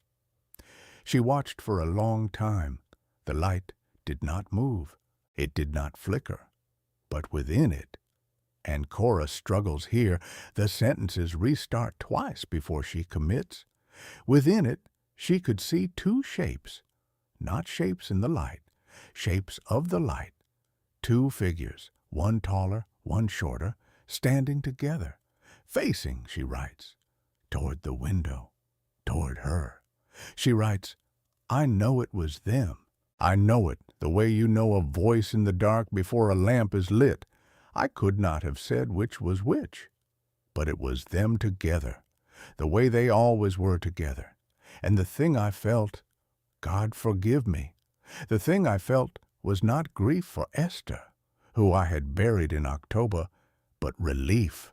[SPEAKER 1] She watched for a long time. The light did not move. It did not flicker. But within it, and Cora struggles here, the sentences restart twice before she commits. Within it, she could see 2 shapes, not shapes in the light, shapes of the light, 2 figures, one taller, one shorter, standing together, facing, she writes, toward the window, toward her. She writes, "I know it was them. I know it, the way you know a voice in the dark before a lamp is lit. I could not have said which was which, but it was them together, the way they always were together. And the thing I felt, God forgive me, the thing I felt was not grief for Esther, who I had buried in October, but relief.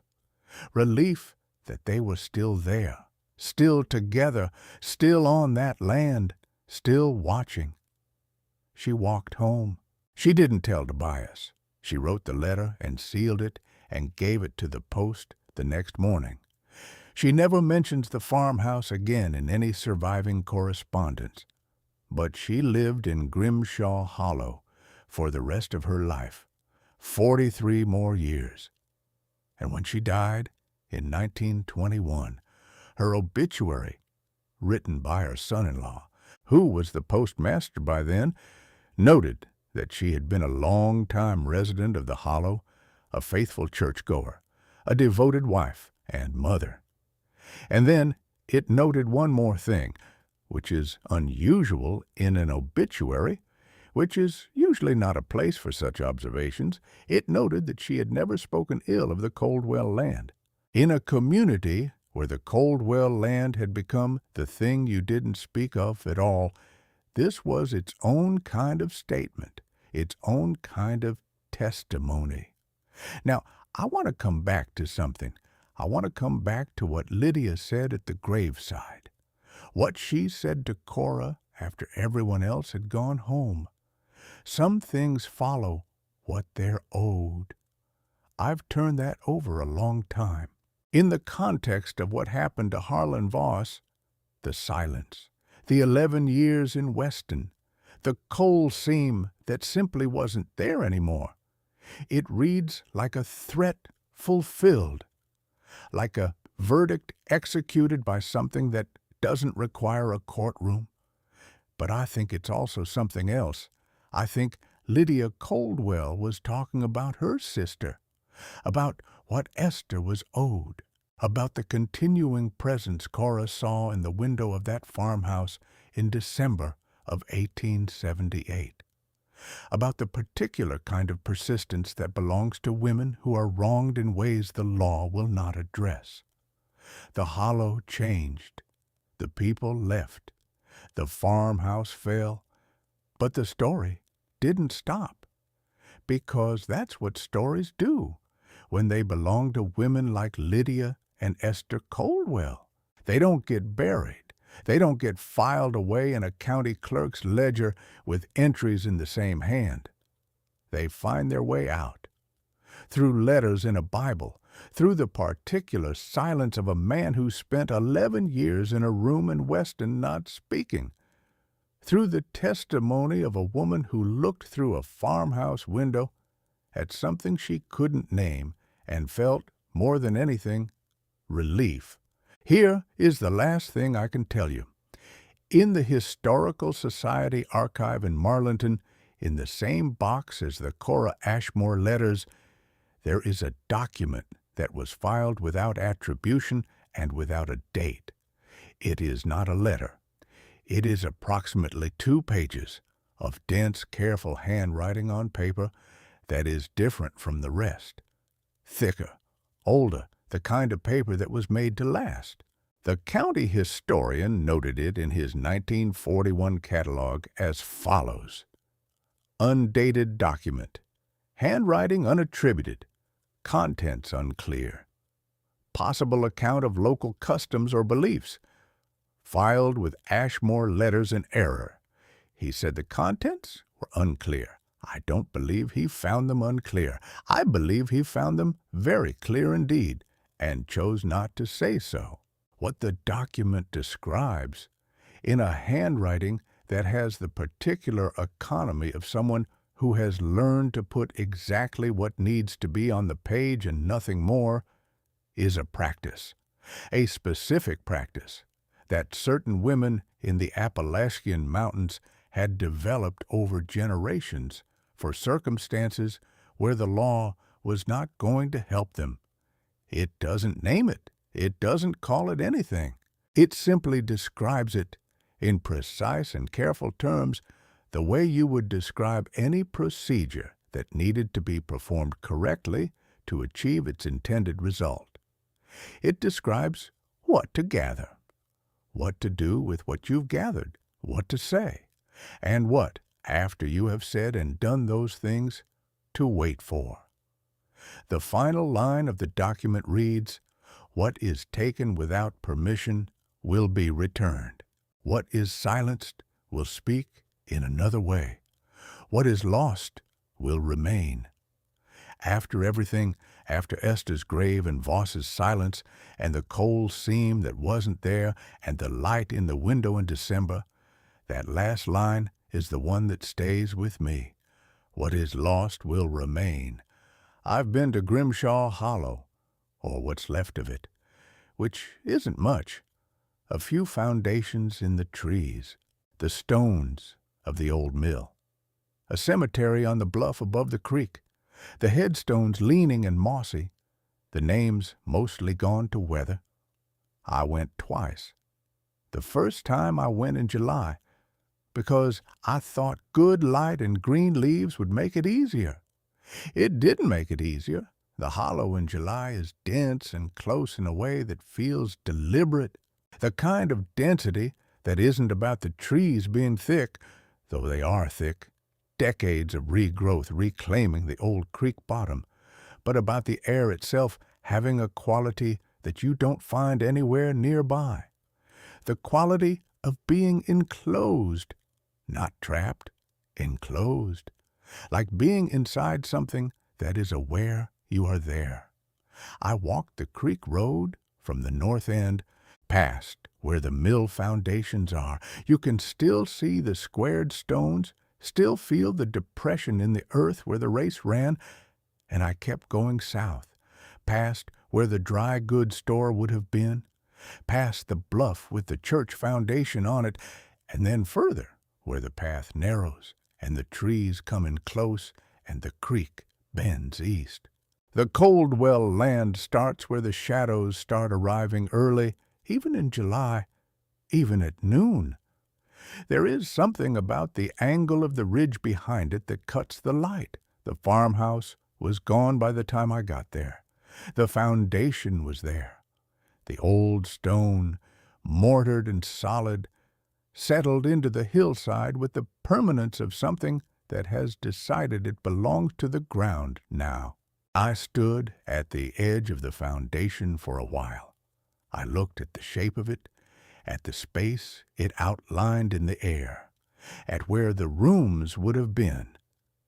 [SPEAKER 1] Relief that they were still there, still together, still on that land, still watching." She walked home. She didn't tell Tobias. She wrote the letter and sealed it and gave it to the post the next morning. She never mentions the farmhouse again in any surviving correspondence, but she lived in Grimshaw Hollow for the rest of her life, 43 more years. And when she died in 1921, her obituary, written by her son-in-law, who was the postmaster by then, noted that she had been a long-time resident of the Hollow, a faithful churchgoer, a devoted wife and mother. And then it noted one more thing, which is unusual in an obituary, which is usually not a place for such observations. It noted that she had never spoken ill of the Coldwell land. In a community where the Coldwell land had become the thing you didn't speak of at all, this was its own kind of statement, its own kind of testimony. Now, I want to come back to something. I want to come back to what Lydia said at the graveside, what she said to Cora after everyone else had gone home. Some things follow what they're owed. I've turned that over a long time. In the context of what happened to Harlan Voss, the silence, the 11 years in Weston, the coal seam that simply wasn't there anymore. It reads like a threat fulfilled, like a verdict executed by something that doesn't require a courtroom. But I think it's also something else. I think Lydia Coldwell was talking about her sister, about what Esther was owed, about the continuing presence Cora saw in the window of that farmhouse in December of 1878, about the particular kind of persistence that belongs to women who are wronged in ways the law will not address. The hollow changed. The people left. The farmhouse fell. But the story didn't stop, because that's what stories do when they belong to women like Lydia and Esther Coldwell. They don't get buried. They don't get filed away in a county clerk's ledger with entries in the same hand. They find their way out, through letters in a Bible, through the particular silence of a man who spent 11 years in a room in Weston not speaking, through the testimony of a woman who looked through a farmhouse window at something she couldn't name and felt, more than anything, relief. Here is the last thing I can tell you. In the Historical Society archive in Marlinton, in the same box as the Cora Ashmore letters, there is a document that was filed without attribution and without a date. It is not a letter. It is approximately 2 pages of dense, careful handwriting on paper that is different from the rest. Thicker, older, the kind of paper that was made to last. The county historian noted it in his 1941 catalog as follows: undated document, handwriting unattributed, contents unclear, possible account of local customs or beliefs, filed with Ashmore letters in error. He said the contents were unclear. I don't believe he found them unclear. I believe he found them very clear indeed, and chose not to say so. What the document describes, in a handwriting that has the particular economy of someone who has learned to put exactly what needs to be on the page and nothing more, is a practice, a specific practice, that certain women in the Appalachian mountains had developed over generations for circumstances where the law was not going to help them. It doesn't name it. It doesn't call it anything. It simply describes it in precise and careful terms the way you would describe any procedure that needed to be performed correctly to achieve its intended result. It describes what to gather, what to do with what you've gathered, what to say, and what, after you have said and done those things, to wait for. The final line of the document reads, "What is taken without permission will be returned. What is silenced will speak in another way. What is lost will remain." After everything, after Esther's grave and Voss's silence, and the coal seam that wasn't there, and the light in the window in December, that last line is the one that stays with me. What is lost will remain. I've been to Grimshaw Hollow, or what's left of it, which isn't much. A few foundations in the trees, the stones of the old mill, a cemetery on the bluff above the creek, the headstones leaning and mossy, the names mostly gone to weather. I went twice. The first time I went in July, because I thought good light and green leaves would make it easier. It didn't make it easier. The hollow in July is dense and close in a way that feels deliberate, the kind of density that isn't about the trees being thick, though they are thick, decades of regrowth reclaiming the old creek bottom, but about the air itself having a quality that you don't find anywhere nearby. The quality of being enclosed, not trapped, enclosed, like being inside something that is aware you are there. I walked the creek road from the north end, past where the mill foundations are. You can still see the squared stones, still feel the depression in the earth where the race ran, and I kept going south, past where the dry goods store would have been, past the bluff with the church foundation on it, and then further, where the path narrows, and the trees come in close, and the creek bends east. The Coldwell land starts where the shadows start arriving early, even in July, even at noon. There is something about the angle of the ridge behind it that cuts the light. The farmhouse was gone by the time I got there. The foundation was there. The old stone, mortared and solid, settled into the hillside with the permanence of something that has decided it belongs to the ground now. I stood at the edge of the foundation for a while. I looked at the shape of it, at the space it outlined in the air, at where the rooms would have been,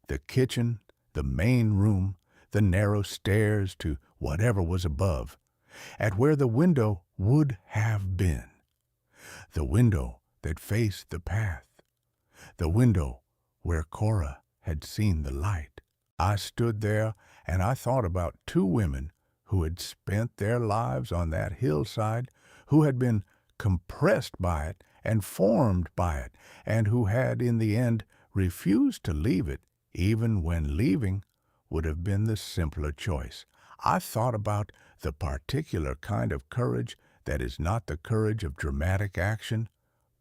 [SPEAKER 1] the kitchen, the main room, the narrow stairs to whatever was above, at where the window would have been, the window that faced the path, the window where Cora had seen the light. I stood there and I thought about two women who had spent their lives on that hillside, who had been compressed by it and formed by it, and who had in the end refused to leave it, even when leaving would have been the simpler choice. I thought about the particular kind of courage that is not the courage of dramatic action,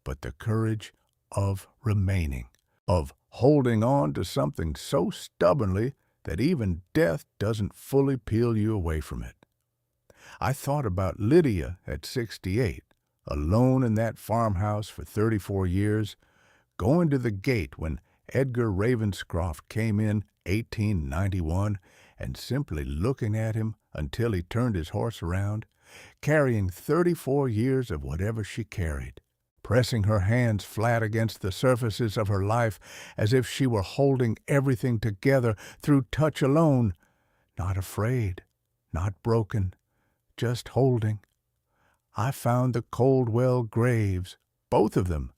[SPEAKER 1] but the courage of remaining, of holding on to something so stubbornly that even death doesn't fully peel you away from it. I thought about Lydia at 68, alone in that farmhouse for 34 years, going to the gate when Edgar Ravenscroft came in 1891 and simply looking at him until he turned his horse around, carrying 34 years of whatever she carried, pressing her hands flat against the surfaces of her life as if she were holding everything together through touch alone, not afraid, not broken, just holding. I found the Coldwell graves, both of them.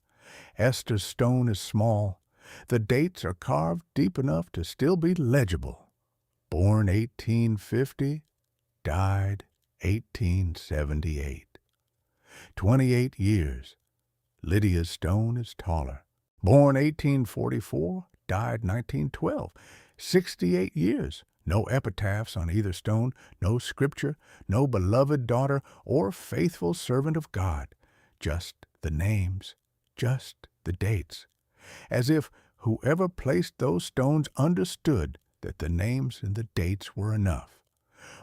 [SPEAKER 1] Esther's stone is small. The dates are carved deep enough to still be legible. Born 1850, died 1878. 28 years. Lydia's stone is taller. Born 1844, died 1912. 68 years. No epitaphs on either stone, no scripture, no beloved daughter or faithful servant of God. Just the names, just the dates. As if whoever placed those stones understood that the names and the dates were enough.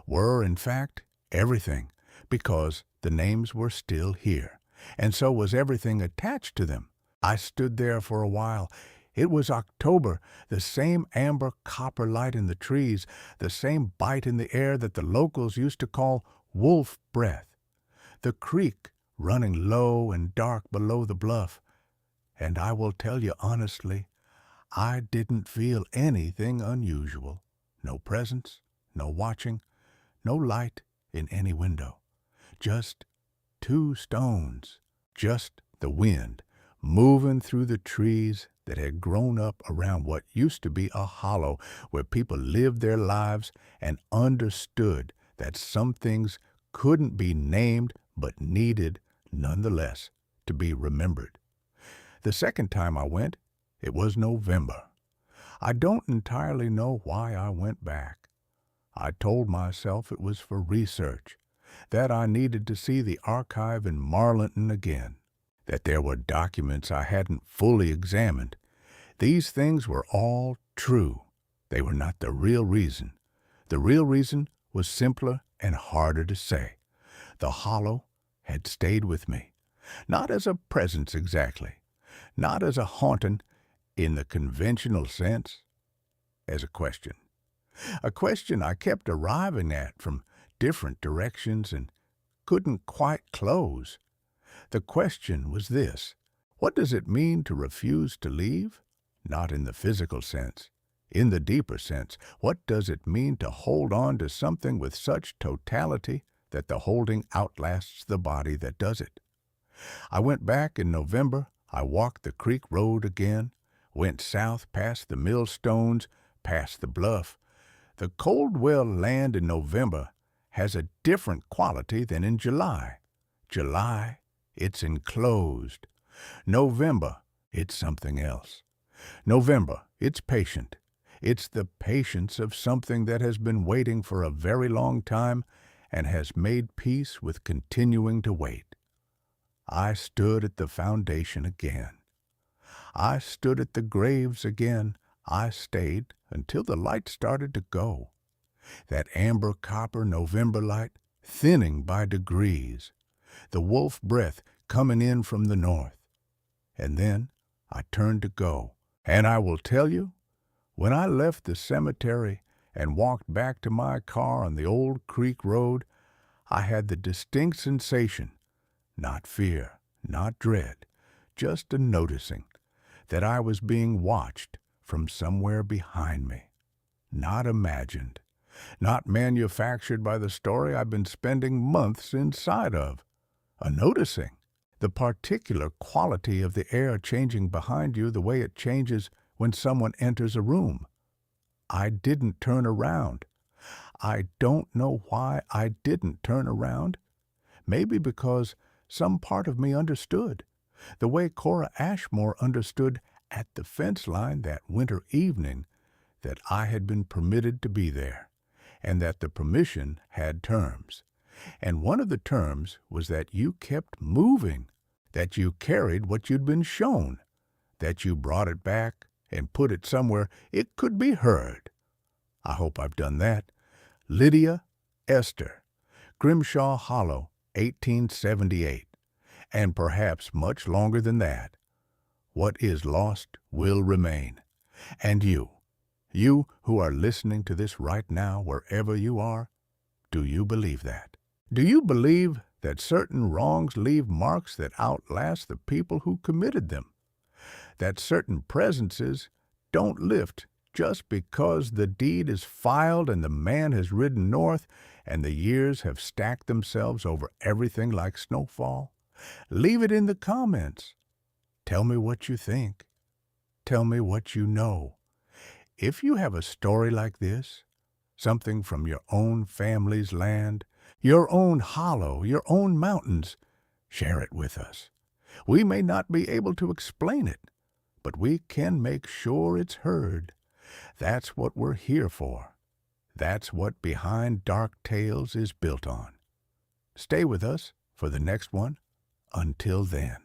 [SPEAKER 1] Were, in fact, everything, because the names were still here, and so was everything attached to them. I stood there for a while. It was October, the same amber copper light in the trees, the same bite in the air that the locals used to call wolf breath, the creek running low and dark below the bluff. And I will tell you honestly, I didn't feel anything unusual. No presence, no watching, no light in any window. Just two stones, just the wind moving through the trees that had grown up around what used to be a hollow where people lived their lives and understood that some things couldn't be named but needed, nonetheless, to be remembered. The second time I went, it was November. I don't entirely know why I went back. I told myself it was for research. that I needed to see the archive in Marlinton again, that there were documents I hadn't fully examined. These things were all true. They were not the real reason. The real reason was simpler and harder to say. The hollow had stayed with me, not as a presence exactly, not as a haunting in the conventional sense, as a question. A question I kept arriving at from different directions and couldn't quite close. The question was this: what does it mean to refuse to leave? Not in the physical sense. In the deeper sense, what does it mean to hold on to something with such totality that the holding outlasts the body that does it? I went back in November. I walked the creek road again, went south past the millstones, past the bluff. The Coldwell land in November has a different quality than in July. July, it's enclosed. November, it's something else. November, it's patient. It's the patience of something that has been waiting for a very long time and has made peace with continuing to wait. I stood at the foundation again. I stood at the graves again. I stayed until the light started to go. That amber copper November light, thinning by degrees. The wolf breath coming in from the north. And then I turned to go. And I will tell you, when I left the cemetery and walked back to my car on the old creek road, I had the distinct sensation, not fear, not dread, just a noticing that I was being watched from somewhere behind me. Not imagined, not manufactured by the story I've been spending months inside of. A noticing, the particular quality of the air changing behind you the way it changes when someone enters a room. I didn't turn around. I don't know why I didn't turn around. Maybe because some part of me understood, the way Cora Ashmore understood at the fence line that winter evening, that I had been permitted to be there, and that the permission had terms. And one of the terms was that you kept moving, that you carried what you'd been shown, that you brought it back and put it somewhere it could be heard. I hope I've done that. Lydia, Esther, Grimshaw Hollow, 1878, and perhaps much longer than that. What is lost will remain. And you who are listening to this right now, wherever you are, do you believe that? Do you believe that certain wrongs leave marks that outlast the people who committed them? That certain presences don't lift just because the deed is filed and the man has ridden north and the years have stacked themselves over everything like snowfall? Leave it in the comments. Tell me what you think. Tell me what you know. If you have a story like this, something from your own family's land, your own hollow, your own mountains, share it with us. We may not be able to explain it, but we can make sure it's heard. That's what we're here for. That's what Behind Dark Tales is built on. Stay with us for the next one. Until then.